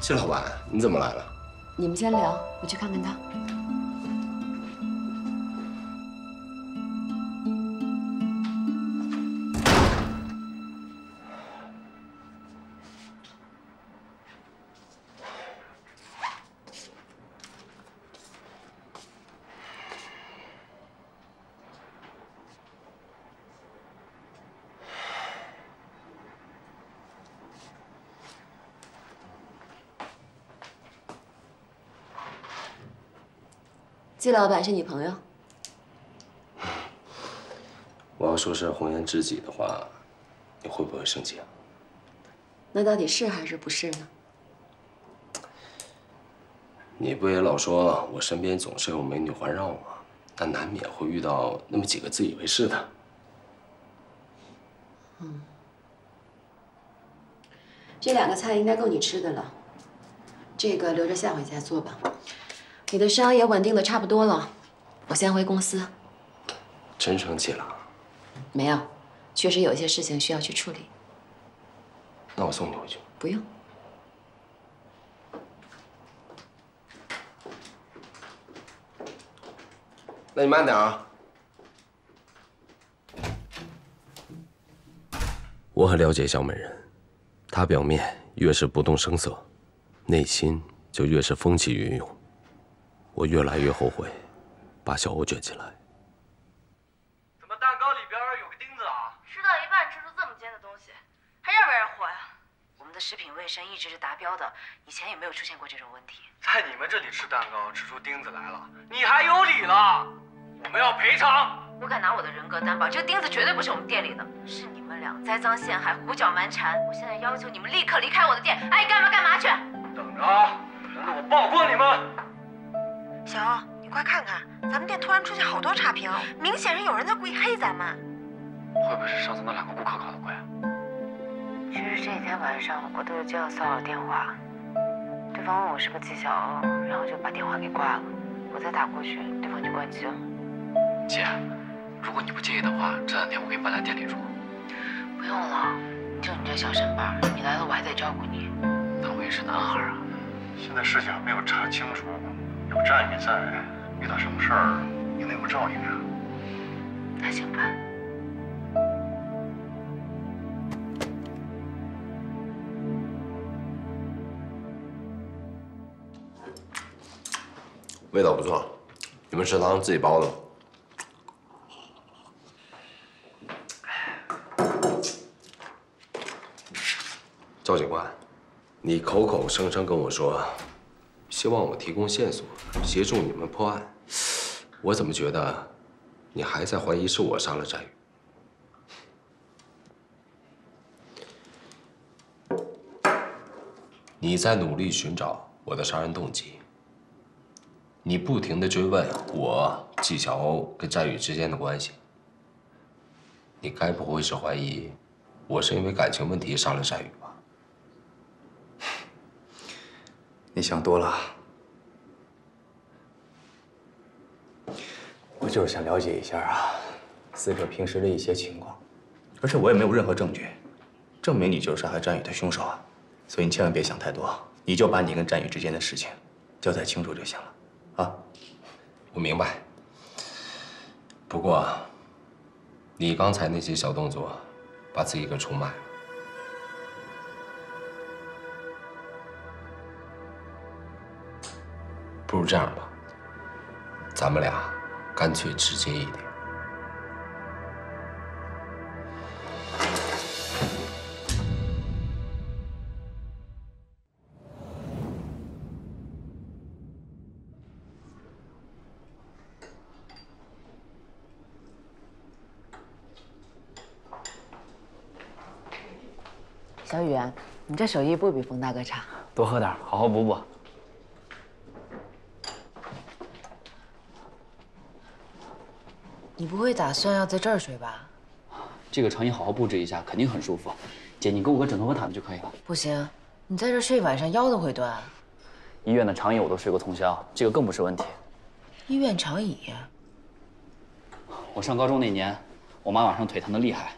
季老板，你怎么来了？
你们先聊，我去看看他。季老板是你朋友？
我要说是红颜知己的话，你会不会生气啊？
那到底是还是不是呢？
你不也老说我身边总是有美女环绕吗？但难免会遇到那么几个自以为是的。
这2个菜应该够你吃的了，这个留着下回再做吧。你的伤也稳定的差不多了，我先回公司。
真生气了？
没有，确实有一些事情需要去处理。
那我送你回去。
不用。
那你慢点啊。我很了解小美人，她表面越是不动声色，内心就越是风起云涌。我越来越后悔把小欧卷起来。
怎么蛋糕里边有个钉子啊？
吃到一半吃出这么尖的东西，还让不让人活呀？我们的食品卫生一直是达标的，以前也没有出现过这种问题。
在你们这里吃蛋糕吃出钉子来了，你还有理了？我们要赔偿。
我敢拿我的人格担保，这个钉子绝对不是我们店里的，是你们俩栽赃陷害、胡搅蛮缠。我现在要求你们立刻离开我的店，爱干嘛干嘛去。
等着啊，等着我曝光你们！
小欧，你快看看，咱们店突然出现好多差评，明显是有人在故意黑咱们。
会不会是上次那2个顾客搞的鬼？
其实这几天晚上我都有接到骚扰电话，对方问我是不是纪晓欧，然后就把电话给挂了。我再打过去，对方就关机了。
姐，如果你不介意的话，这2天我可以搬来店里住。
不用了，就你这小身板，你来了我还得照顾你。
但我也是男孩啊。
现在事情还没有查清楚，有战宇在，遇到什么事儿也能有照应啊。
那行吧。
味道不错，你们食堂自己包的吗？赵警官，你口口声声跟我说，希望我提供线索，协助你们破案，我怎么觉得你还在怀疑是我杀了战宇？你在努力寻找我的杀人动机，你不停地追问我纪晓欧跟战宇之间的关系，你该不会是怀疑我是因为感情问题杀了战宇吧？
你想多了，我就是想了解一下啊，死者平时的一些情况，而且我也没有任何证据证明你就是杀害战宇的凶手啊，所以你千万别想太多，你就把你跟战宇之间的事情交代清楚就行了，啊？
我明白。不过，你刚才那些小动作，把自己给出卖了。不如这样吧，咱们俩干脆直接一点。
小雨，你这手艺不比冯大哥差，
多喝点，好好补补。
你
你不会打算要在这儿睡吧？
这个长椅好好布置一下，肯定很舒服。姐，你给我个枕头和毯子就可以了。
不行，你在这睡一晚上腰都会断。
医院的长椅我都睡过通宵，这个更不是问题。
医院长椅？
我上高中那年，我妈晚上腿疼得厉害，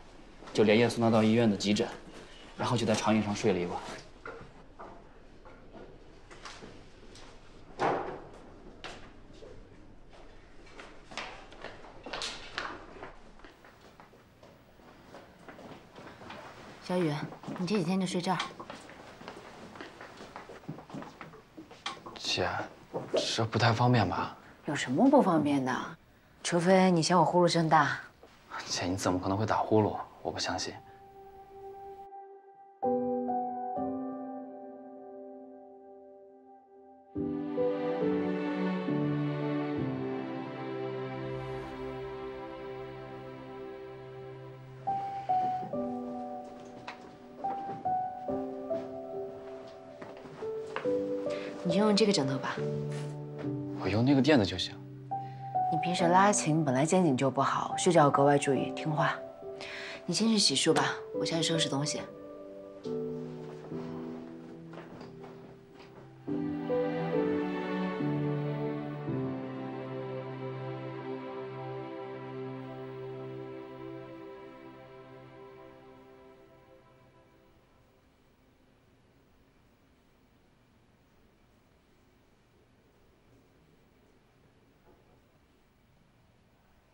就连夜送她到医院的急诊，然后就在长椅上睡了一晚。
小雨，你这几天就睡这儿。
姐，这不太方便吧？
有什么不方便的？除非你嫌我呼噜声大。
姐，你怎么可能会打呼噜？我不相信。
你就用这个枕头吧。
我用那个垫子就行。
你平时拉琴本来肩颈就不好，睡觉格外注意，听话。你先去洗漱吧，我下去收拾东西。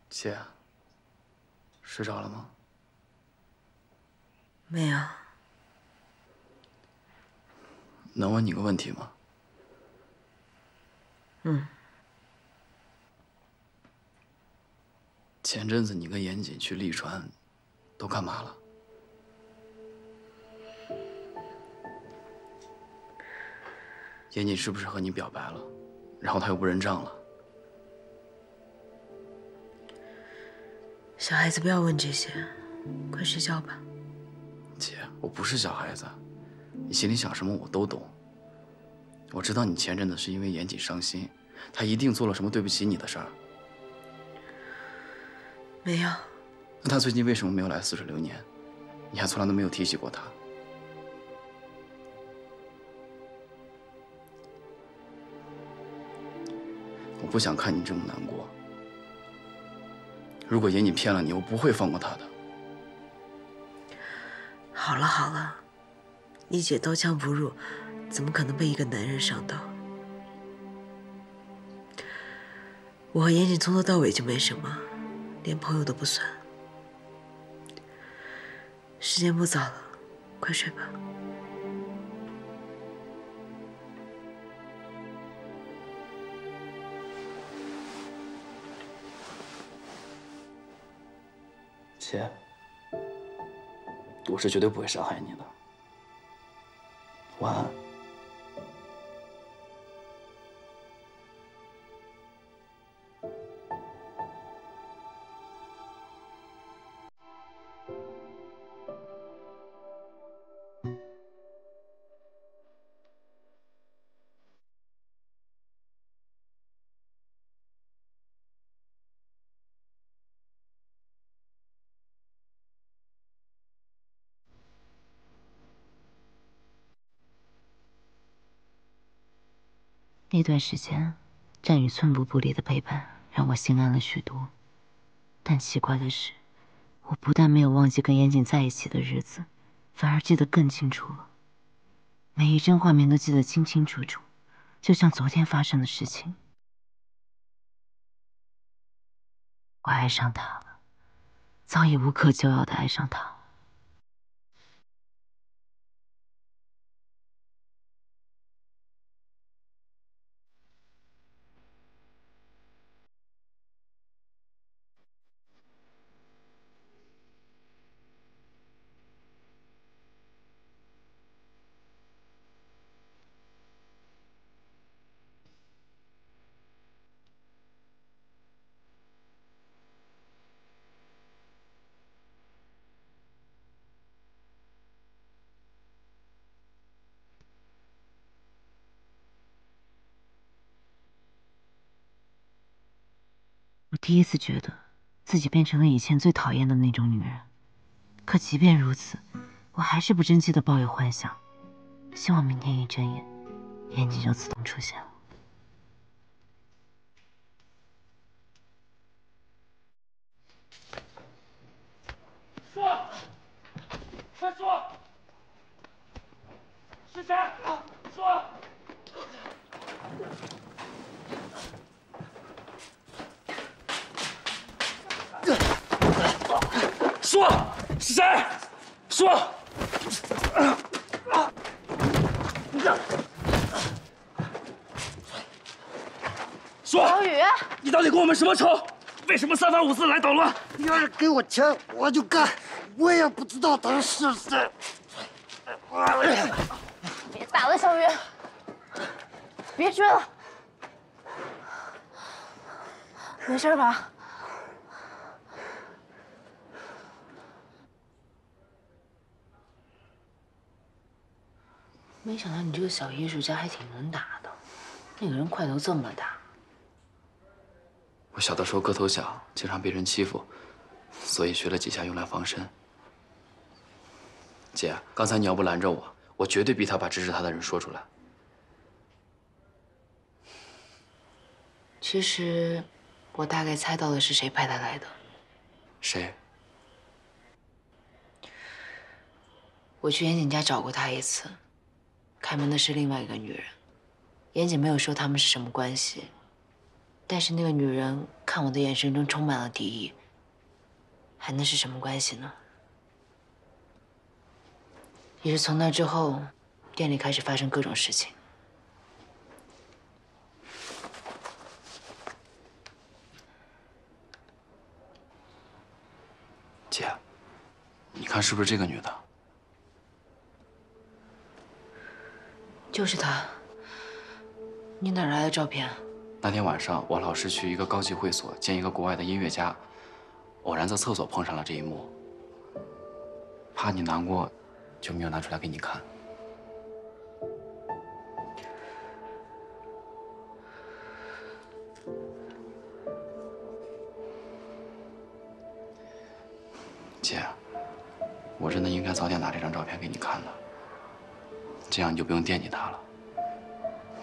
姐，睡着了吗？
没有。
能问你个问题吗？
嗯。
前阵子你跟严谨去利川，都干嘛了？严谨是不是和你表白了，然后他又不认账了？
小孩子不要问这些，快睡觉吧。
姐，我不是小孩子，你心里想什么我都懂。我知道你前阵子是因为严谨伤心，他一定做了什么对不起你的事儿。
没有。
那他最近为什么没有来似水流年？你还从来都没有提起过他。我不想看你这么难过。如果严谨骗了你，我不会放过他的。
好了好了，一姐刀枪不入，怎么可能被一个男人伤到？我和严谨从头到尾就没什么，连朋友都不算。时间不早了，快睡吧。
姐，我是绝对不会伤害你的。晚安。
那段时间，战宇寸步不离的陪伴让我心安了许多。但奇怪的是，我不但没有忘记跟严谨在一起的日子，反而记得更清楚了。每一帧画面都记得清清楚楚，就像昨天发生的事情。我爱上他了，早已无可救药的爱上他了。我第一次觉得自己变成了以前最讨厌的那种女人。可即便如此，我还是不争气的抱有幻想，希望明天一睁眼，严谨就自动出现了。
说，快说，是谁？说。 说是谁？说。说。
小雨，
你到底跟我们什么仇？为什么三番五次来捣乱？
你要是给我钱，我就干。我也不知道他是谁。
别打了，小雨，别追了，没事吧？
没想到你这个小艺术家还挺能打的，那个人块头这么大。
我小的时候个头小，经常被人欺负，所以学了几下用来防身。姐，刚才你要不拦着我，我绝对逼他把支持他的人说出来。
其实，我大概猜到了是谁派他来的。
谁？
我去严谨家找过他一次。 开门的是另外一个女人，严谨没有说他们是什么关系，但是那个女人看我的眼神中充满了敌意，还能是什么关系呢？也是从那之后，店里开始发生各种事情。
姐，你看是不是这个女的？
就是他。你哪来的照片？
那天晚上，我老师去一个高级会所见一个国外的音乐家，偶然在厕所碰上了这一幕。怕你难过，就没有拿出来给你看。姐，我真的应该早点拿这张照片给你看的。 这样你就不用惦记他了，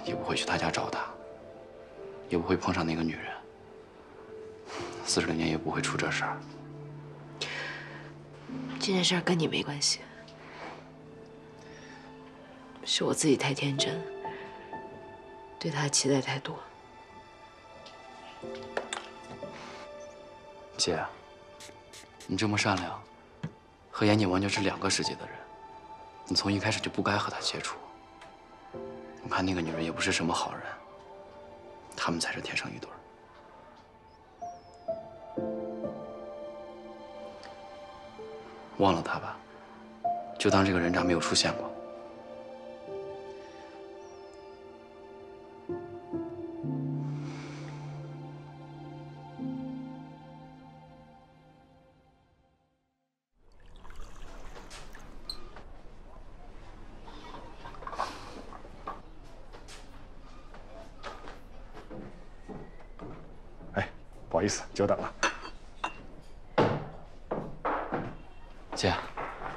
也不会去他家找他，也不会碰上那个女人。46年也不会出这事儿。
这件事儿跟你没关系，是我自己太天真，对他期待太多。
姐，你这么善良，和严谨完全是两个世界的人。 你从一开始就不该和他接触。我看那个女人也不是什么好人，他们才是天生一对儿。忘了他吧，就当这个人渣没有出现过。
不好意思，久等了。
姐，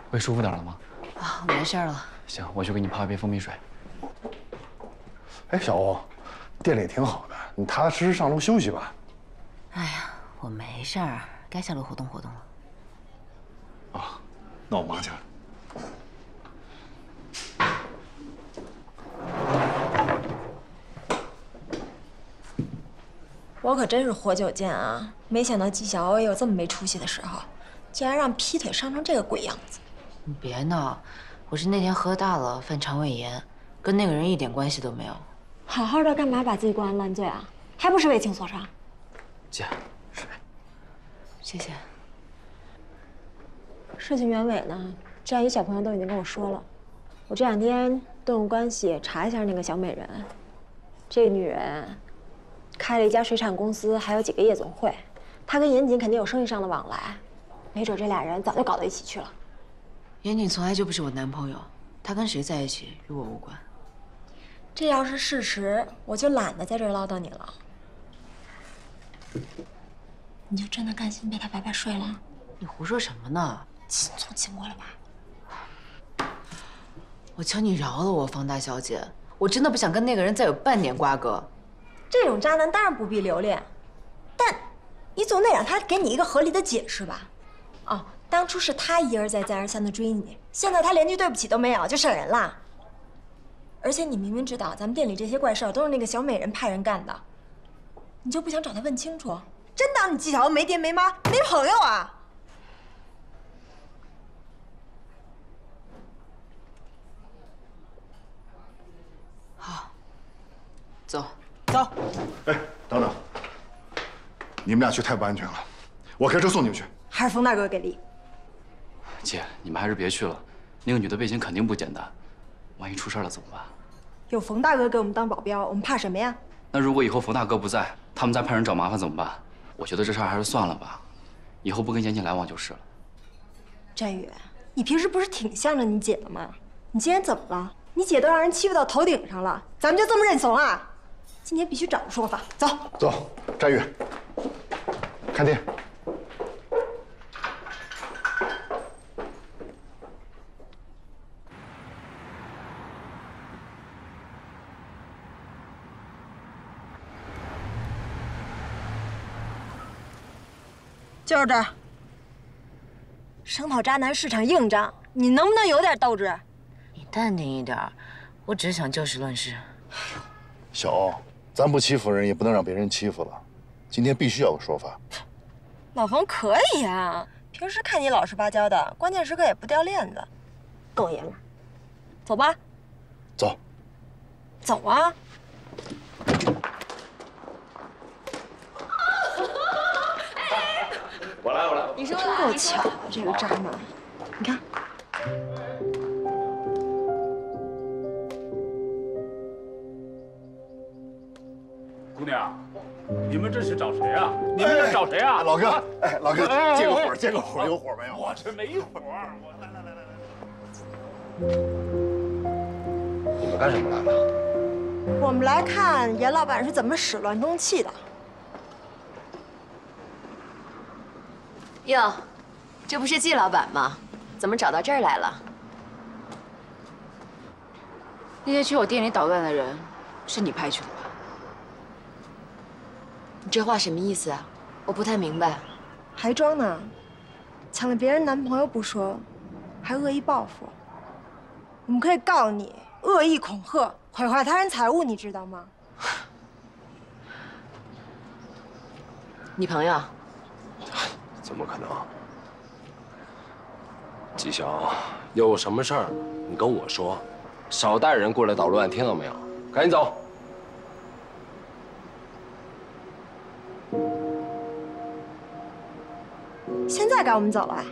会舒服点了吗？
啊，没事了。
行，我去给你泡一杯蜂蜜水。
哎，小欧，店里挺好的，你踏踏实实上楼休息吧。
哎呀，我没事儿，该下楼活动活动了。
啊，那我忙去了。
我可真是活久见啊！没想到纪晓欧也有这么没出息的时候，竟然让劈腿伤成这个鬼样子。
你别闹，我是那天喝大了，犯肠胃炎，跟那个人一点关系都没有。
好好的干嘛把自己关烂醉啊？还不是为情所伤？
姐，水。
谢谢。
事情原委呢，战宇小朋友都已经跟我说了。我这2天动用关系查一下那个小美人，这个女人。 开了一家水产公司，还有几个夜总会，他跟严谨肯定有生意上的往来，没准这俩人早就搞到一起去了。
严谨从来就不是我男朋友，他跟谁在一起与我无关。
这要是事实，我就懒得在这儿唠叨你了。你就真的甘心被他白白睡了？
你胡说什么呢？
亲错亲过了吧？
我求你饶了我，方大小姐，我真的不想跟那个人再有半点瓜葛。
这种渣男当然不必留恋，但你总得让他给你一个合理的解释吧？哦，当初是他一而再再而三的追你，现在他连句对不起都没有就闪人了。而且你明明知道咱们店里这些怪事儿都是那个小美人派人干的，你就不想找他问清楚？真当你纪晓鸥没爹没妈没朋友啊？
好，走。
走。
哎，等等，你们俩去太不安全了，我开车送你们去。
还是冯大哥给力。
姐，你们还是别去了，那个女的背景肯定不简单，万一出事了怎么办？
有冯大哥给我们当保镖，我们怕什么呀？
那如果以后冯大哥不在，他们再派人找麻烦怎么办？我觉得这事儿还是算了吧，以后不跟严谨来往就是了。
战宇，你平时不是挺向着你姐的吗？你今天怎么了？你姐都让人欺负到头顶上了，咱们就这么认怂啊？今天必须找个说法。走
走，战宇，看店。
就是这儿。声讨渣男是场硬仗，你能不能有点斗志？
你淡定一点，我只是想就事论事。
小欧，咱不欺负人，也不能让别人欺负了。今天必须要有说法。
老冯可以啊，平时看你老实巴交的，关键时刻也不掉链子，够爷们儿。走吧。
走。
走啊！
我来。
你说真够巧的，这个渣男，你看。
姑娘，你们这是找谁啊？你们这找谁啊？
老哥，哎，老哥，借个火，借个火，有火没有？
我这没火。
你们干什么来了？
我们来看严老板是怎么始乱终弃的。
哟，这不是季老板吗？怎么找到这儿来了？
那些去我店里捣乱的人，是你派去的吧？
你这话什么意思啊？我不太明白。
还装呢？抢了别人男朋友不说，还恶意报复。我们可以告你恶意恐吓、毁坏他人财物，你知道吗？
你朋友？
怎么可能？纪晓，有什么事儿你跟我说，少带人过来捣乱，听到没有？赶紧走。
现在赶我们走了？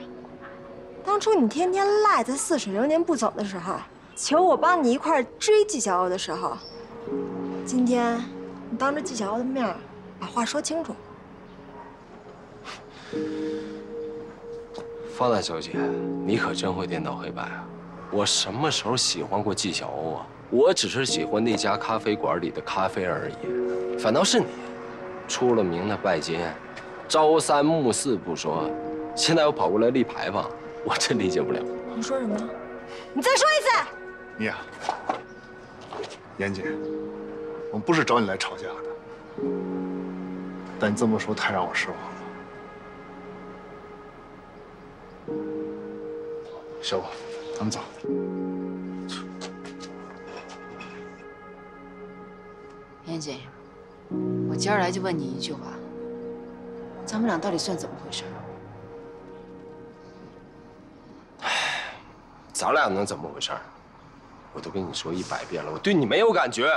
当初你天天赖在似水流年不走的时候，求我帮你一块追纪晓鸥的时候，今天你当着纪晓鸥的面把话说清楚。
方大小姐，你可真会颠倒黑白啊！我什么时候喜欢过纪晓鸥啊？我只是喜欢那家咖啡馆里的咖啡而已。反倒是你，出了名的拜金，朝三暮四不说，现在又跑过来立牌坊，我真理解不了。
你说什么？你再说一次！
你呀，严谨，我们不是找你来吵架的，但你这么说太让我失望了。小欧，咱们走。
严谨，我今儿来就问你一句话：咱们俩到底算怎么回事？
咱俩能怎么回事？我都跟你说100遍了，我对你没有感觉。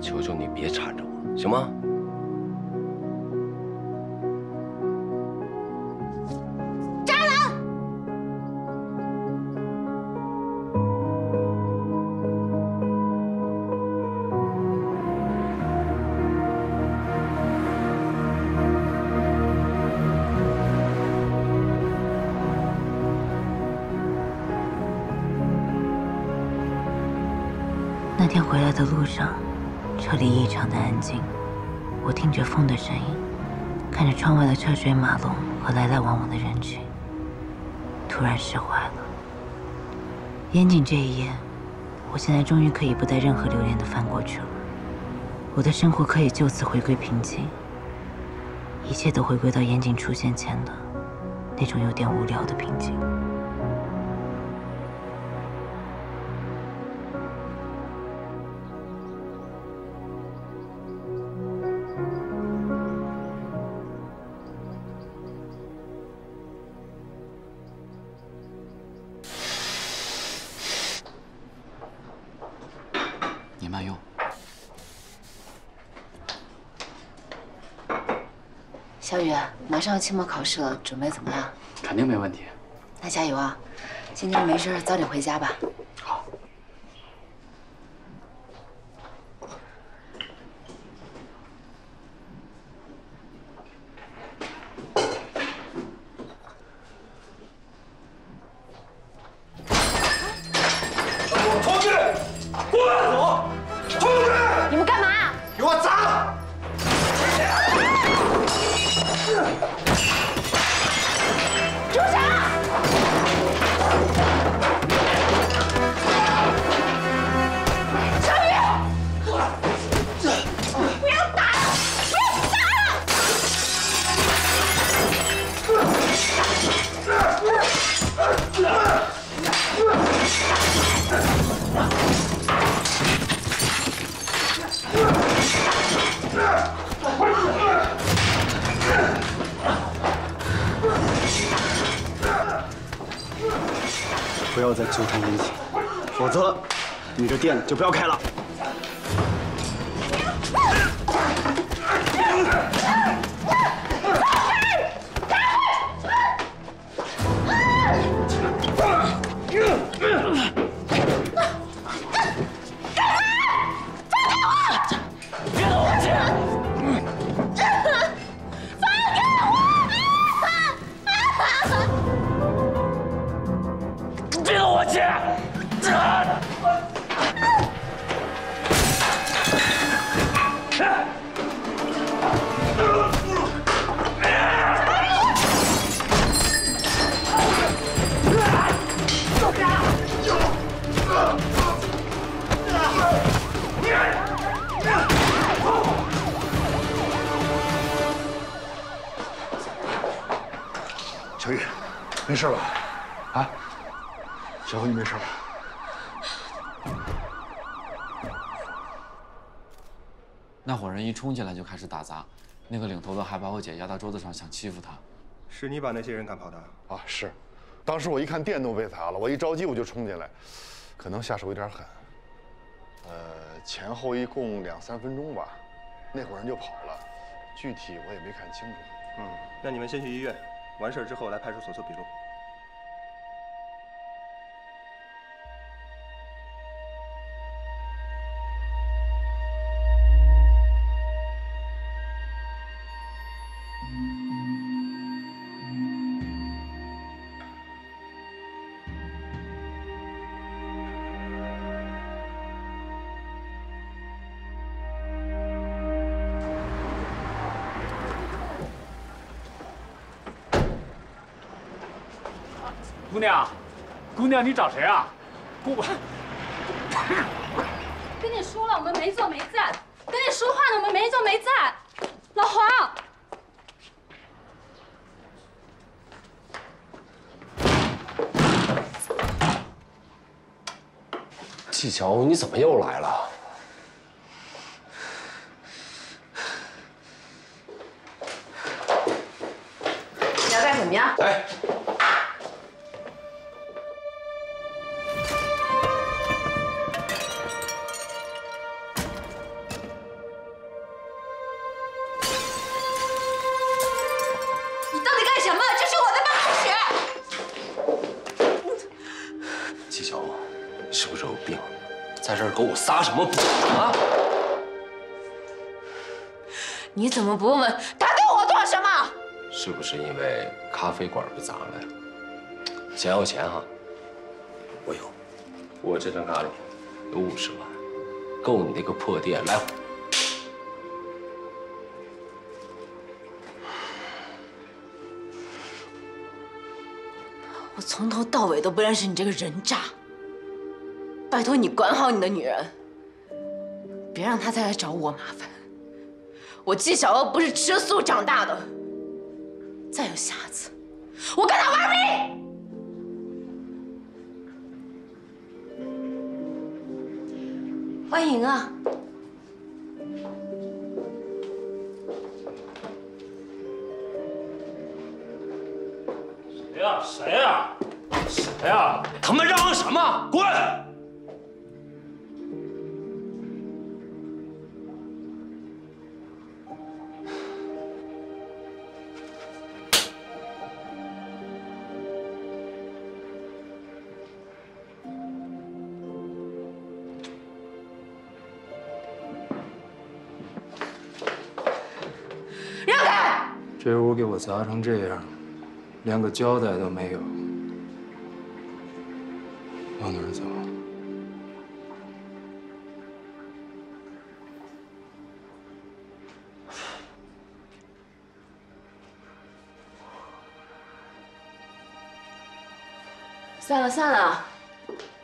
求求你别缠着我，行吗？
渣男！
那天回来的路上，车里异常的安静，我听着风的声音，看着窗外的车水马龙和来来往往的人群，突然释怀了。烟景这一夜，我现在终于可以不带任何留恋的翻过去了。我的生活可以就此回归平静，一切都回归到烟景出现前的那种有点无聊的平静。
你慢用。
小雨，马上要期末考试了，准备怎么样？
肯定没问题。
那加油啊！今天没事，早点回家吧。
好。
出去！过来走！出去！
你们干嘛？
给我砸！
住手！小雨，不要打了，不要打了！
不要再纠缠烟景，否则你这店就不要开了。
小雨，没事吧？啊，小辉，你没事吧？
那伙人一冲进来就开始打砸，那个领头的还把我姐压到桌子上，想欺负她。
是你把那些人赶跑的？啊，是。当时我一看店都被砸了，我一着急我就冲进来，可能下手有点狠。前后一共2、3分钟吧，那伙人就跑了，具体我也没看清楚。
那你们先去医院，完事之后来派出所做笔录。
姑娘，姑娘，你找谁啊？
跟你说了，我们没做没赞。跟你说话呢，我们没做没赞。老黄，
季乔，你怎么又来了？
你要干什么呀？
哎。在这儿给我撒什么泼啊？
你怎么不问问他对我做了什么？
是不是因为咖啡馆被砸了呀？想要钱哈？我有，我这张卡里有50万，够你那个破店来回。
我从头到尾都不认识你这个人渣。拜托你管好你的女人，别让她再来找我麻烦。我纪晓鸥不是吃素长大的，再有下次，我跟她玩命！欢迎啊！
谁呀？谁呀？谁呀？他们嚷嚷什么？滚！
让开！
这屋给我砸成这样，连个交代都没有，往哪儿走？
算了算了，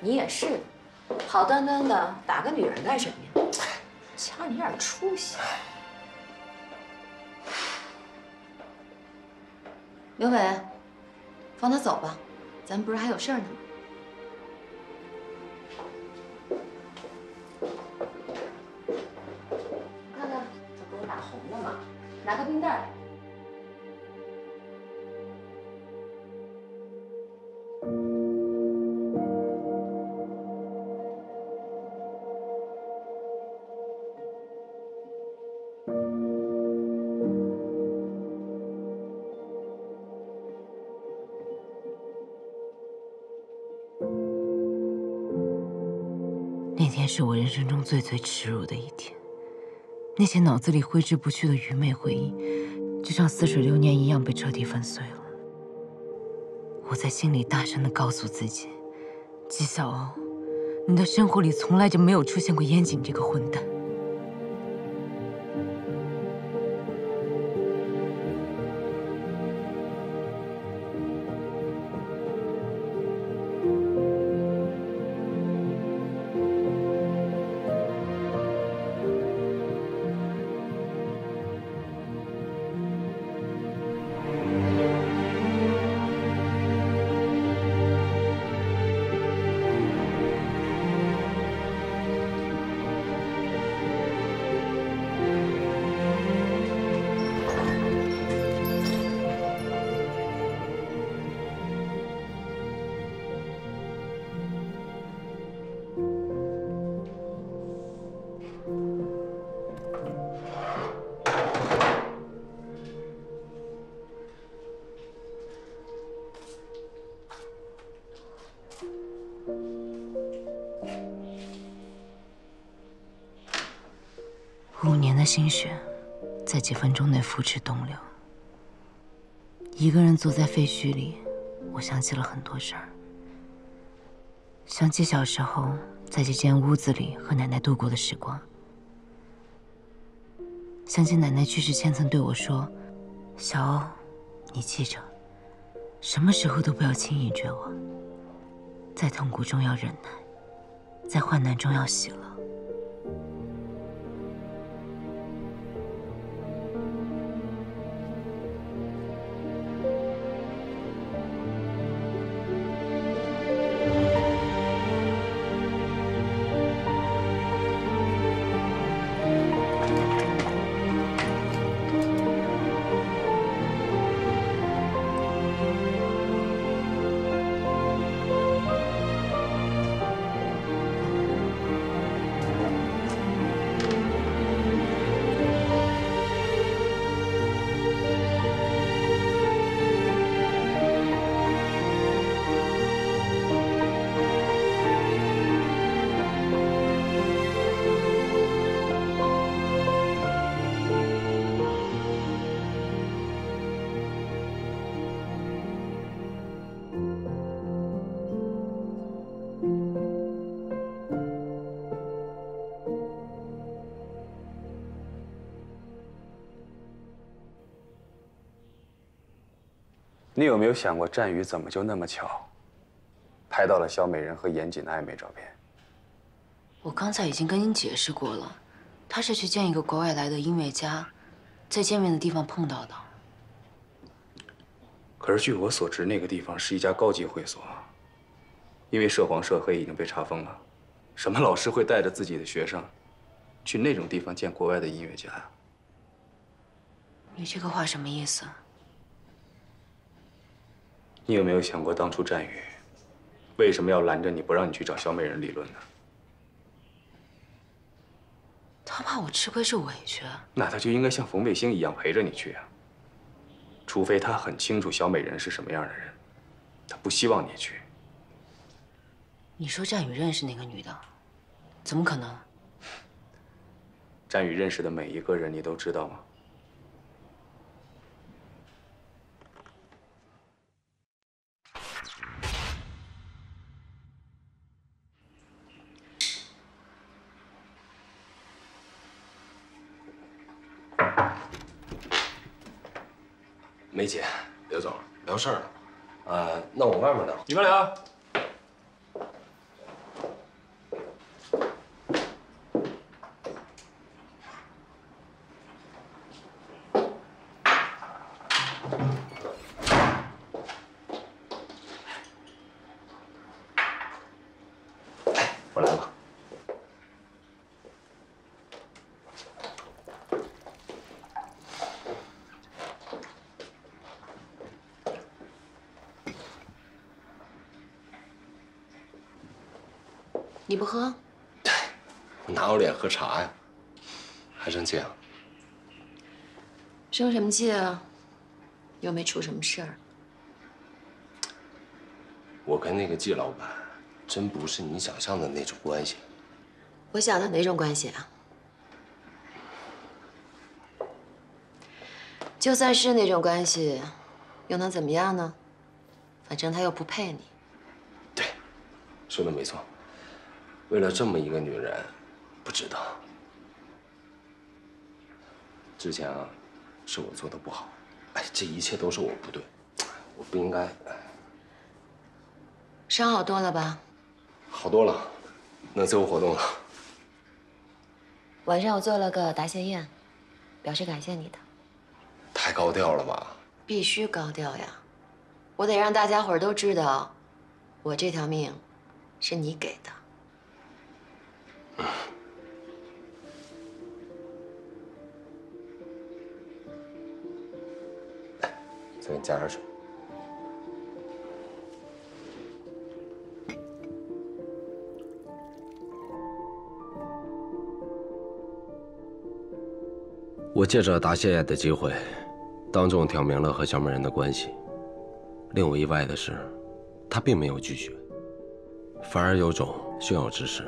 你也是，好端端的打个女人干什么呀？瞧你点出息。刘伟，放他走吧，咱不是还有事儿呢吗？看看，这不是打红了吗？拿个冰袋来。
那天是我人生中最耻辱的一天，那些脑子里挥之不去的愚昧回忆，就像似水流年一样被彻底粉碎了。我在心里大声地告诉自己：纪晓鸥，你的生活里从来就没有出现过燕景这个混蛋。5年的心血，在几分钟内付之东流。一个人坐在废墟里，我想起了很多事儿，想起小时候在这间屋子里和奶奶度过的时光，想起奶奶去世前曾对我说：“小鸥，你记着，什么时候都不要轻易绝望，在痛苦中要忍耐，在患难中要喜乐。”
你有没有想过，战宇怎么就那么巧，拍到了小美人和严谨的暧昧照片？
我刚才已经跟您解释过了，他是去见一个国外来的音乐家，在见面的地方碰到的。
可是据我所知，那个地方是一家高级会所，因为涉黄涉黑已经被查封了。什么老师会带着自己的学生去那种地方见国外的音乐家呀？
你这个话什么意思？
你有没有想过，当初战宇为什么要拦着你不让你去找小美人理论呢？
他怕我吃亏受委屈。
那他就应该像冯卫星一样陪着你去啊。除非他很清楚小美人是什么样的人，他不希望你去。
你说战宇认识那个女的，怎么可能？
战宇认识的每一个人，你都知道吗？
梅姐，别走了，聊事儿了。那我外面聊。
里面聊。
我来了。
你不喝？
我哪有脸喝茶呀？还生气啊？
生什么气啊？又没出什么事儿。
我跟那个季老板，真不是你想象的那种关系。
我想的哪种关系啊？就算是那种关系，又能怎么样呢？反正他又不配你。
对，说的没错。为了这么一个女人，不值得。之前啊，是我做的不好，这一切都是我不对，我不应该。
伤好多了吧？
好多了，能自由活动了。
晚上我做了个答谢宴，表示感谢你的。
太高调了吧？
必须高调呀！我得让大家伙儿都知道，我这条命是你给的。
再给你加点水。我借着答谢宴的机会，当众挑明了和小美人的关系。令我意外的是，她并没有拒绝，反而有种炫耀之势。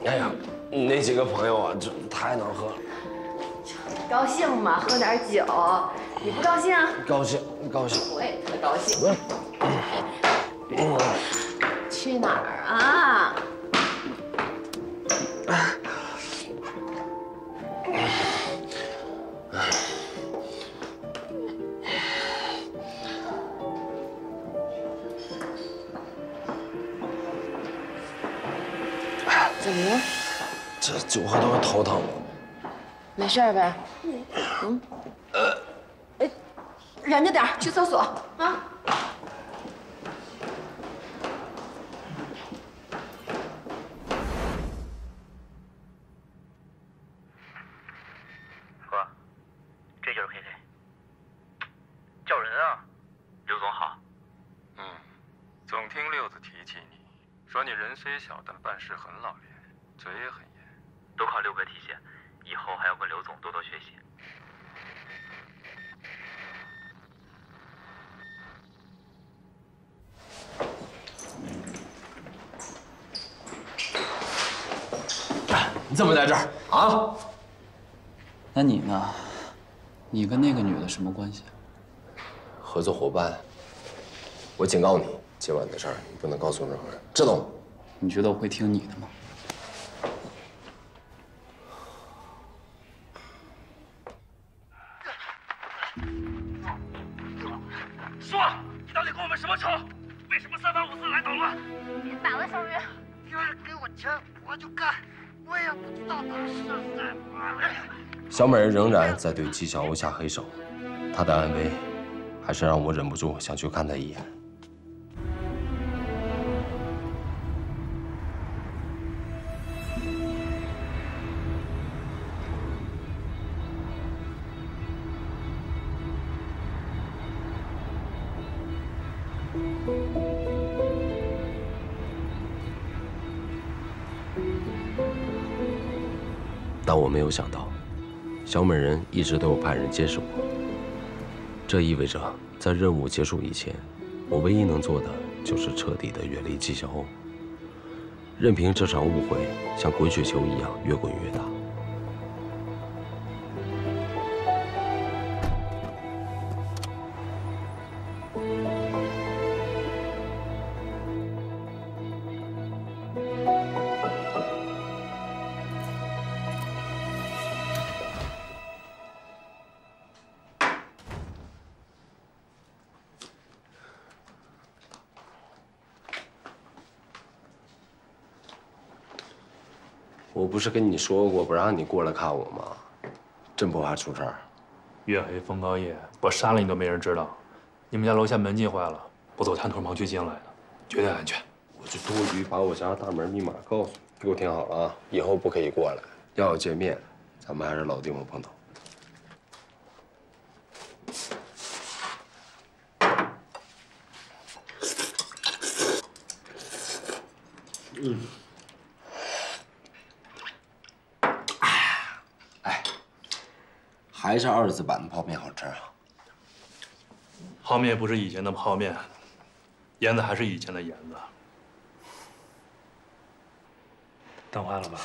哎呀，那几个朋友啊，这太能喝了。
高兴嘛，喝点酒。你不高兴啊？
高兴，高兴。
我也特高兴。去哪儿啊？
怎么了？
这酒喝多了头疼。
没事呗？
忍着点儿，去厕所啊！
哥，这就是 KK， 叫人啊！刘总好。
总听六子提起你，说你人虽小，但办事很老练，嘴也很严。
都靠六哥提携，以后还要跟刘总多多学习。
你怎么在这儿啊？那你呢？你跟那个女的什么关系？
合作伙伴。我警告你，今晚的事儿你不能告诉任何人，知道吗？
你觉得我会听你的吗？
说，你到底跟我们什么仇？为什么3番5次来捣乱？
别打了，小雨。
有人给我钱，我就干。我也不知道他是谁。妈的！
小美人仍然在对纪晓鸥下黑手，她的安危，还是让我忍不住想去看她一眼。但我没有想到，小美人一直都有派人监视我。这意味着，在任务结束以前，我唯一能做的就是彻底的远离纪晓鸥，任凭这场误会像滚雪球一样越滚越大。我不是跟你说过不让你过来看我吗？真不怕出事儿？
月黑风高夜，我杀了你都没人知道。你们家楼下门禁坏了，我走探头盲区进来的，绝对安全。
我就多余把我家大门密码告诉你，给我听好了啊！以后不可以过来，要见面，咱们还是老地方碰头。还是2字版的泡面好吃啊！
泡面不是以前的泡面，腌的还是以前的盐子。灯坏了吧？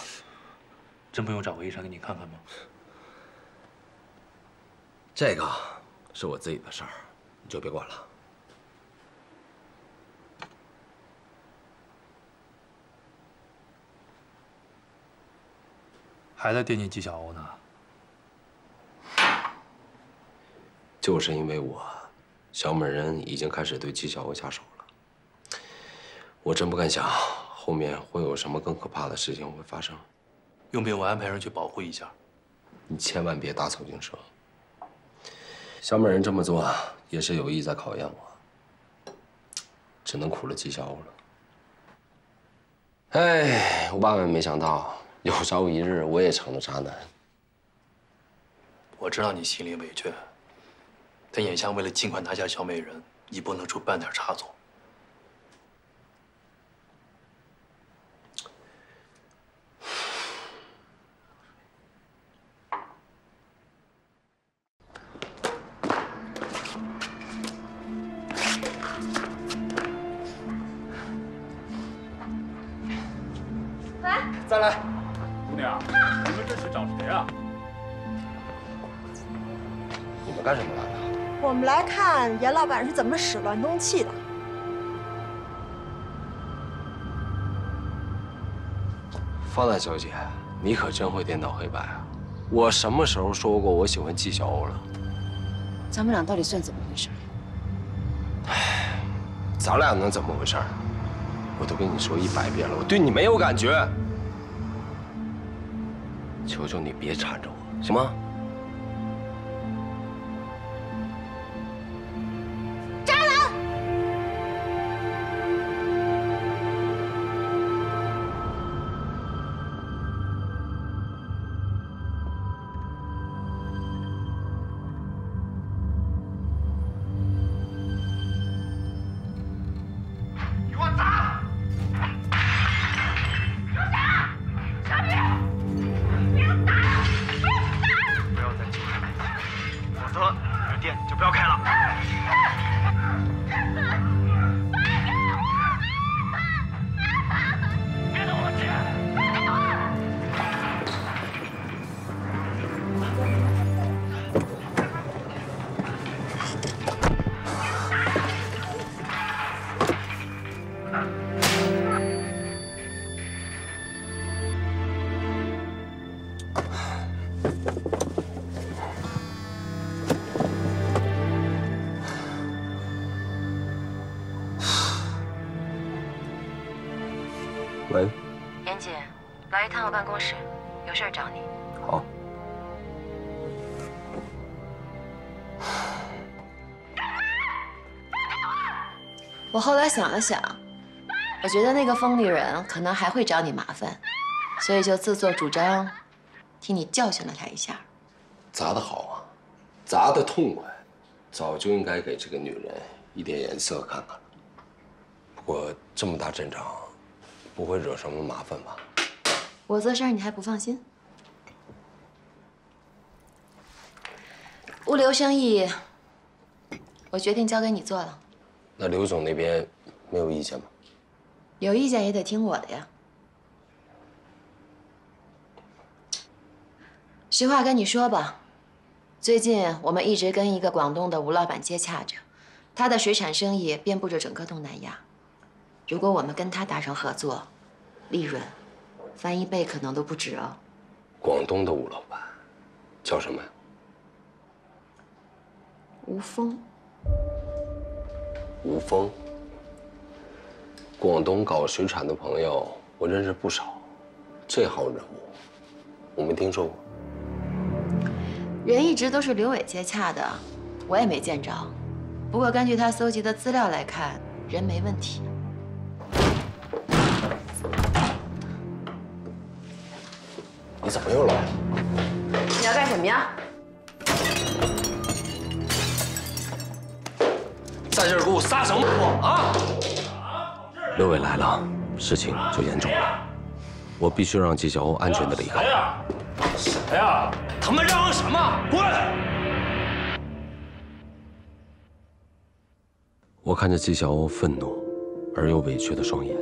真不用找个医生给你看看吗？
这个是我自己的事儿，你就别管了。
还在惦记纪晓鸥呢？
就是因为我，小美人已经开始对纪晓鸥下手了。我真不敢想，后面会有什么更可怕的事情会发生。
用不用我安排人去保护一下？
你千万别打草惊蛇。小美人这么做也是有意在考验我，只能苦了纪晓鸥了。哎，我万万没想到，有朝一日我也成了渣男。
我知道你心里委屈。但眼下为了尽快拿下小美人，你不能出半点差错。
来，
再来，姑娘，你们这是找谁啊？
你们干什么来了？
我们来看严老板是怎么使乱中器的。
方大小姐，你可真会颠倒黑白啊！我什么时候说过我喜欢纪晓鸥了？
咱们俩到底算怎么回事？
唉，咱俩能怎么回事？我都跟你说100遍了，我对你没有感觉。求求你别缠着我，行吗？喂，
严姐，来一趟我办公室，有事儿找你。
好。
我后来想了想，我觉得那个疯女人可能还会找你麻烦，所以就自作主张，替你教训了她一下。
砸得好啊，砸得痛快，早就应该给这个女人一点颜色看看了。不过这么大阵仗，不会惹什么麻烦吧？
我做事儿你还不放心？物流生意，我决定交给你做了。
那刘总那边没有意见吗？
有意见也得听我的呀。实话跟你说吧，最近我们一直跟一个广东的吴老板接洽着，他的水产生意遍布着整个东南亚。如果我们跟他达成合作，利润翻1倍可能都不止哦。
广东的吴老板叫什么呀？
吴峰。
吴峰。广东搞水产的朋友，我认识不少，这号人物我没听说过。
人一直都是刘伟接洽的，我也没见着。不过根据他搜集的资料来看，人没问题。
你怎么又来了？
你要干什么呀？
在这儿给我撒什么泼啊！刘伟来了，事情就严重了。我必须让季小欧安全的离开。
谁呀？他们嚷嚷什么？滚！
我看着季小欧愤怒而又委屈的双眼，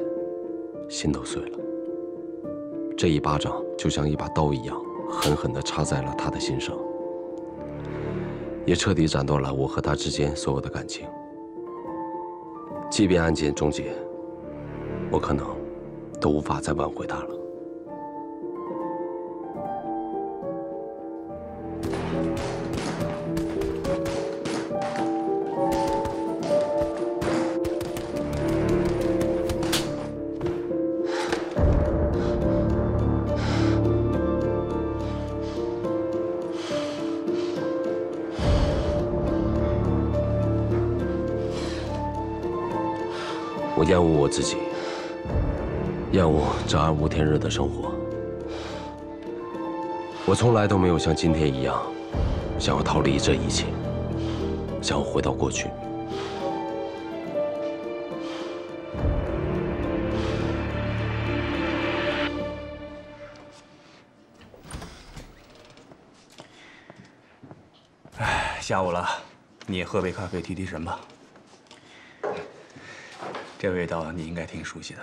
心都碎了。这一巴掌就像一把刀一样，狠狠地插在了他的心上，也彻底斩断了我和他之间所有的感情。即便案件终结，我可能都无法再挽回他了。我厌恶我自己，厌恶这暗无天日的生活。我从来都没有像今天一样，想要逃离这一切，想要回到过去。
哎，下午了，你也喝杯咖啡提提神吧。这味道你应该挺熟悉的。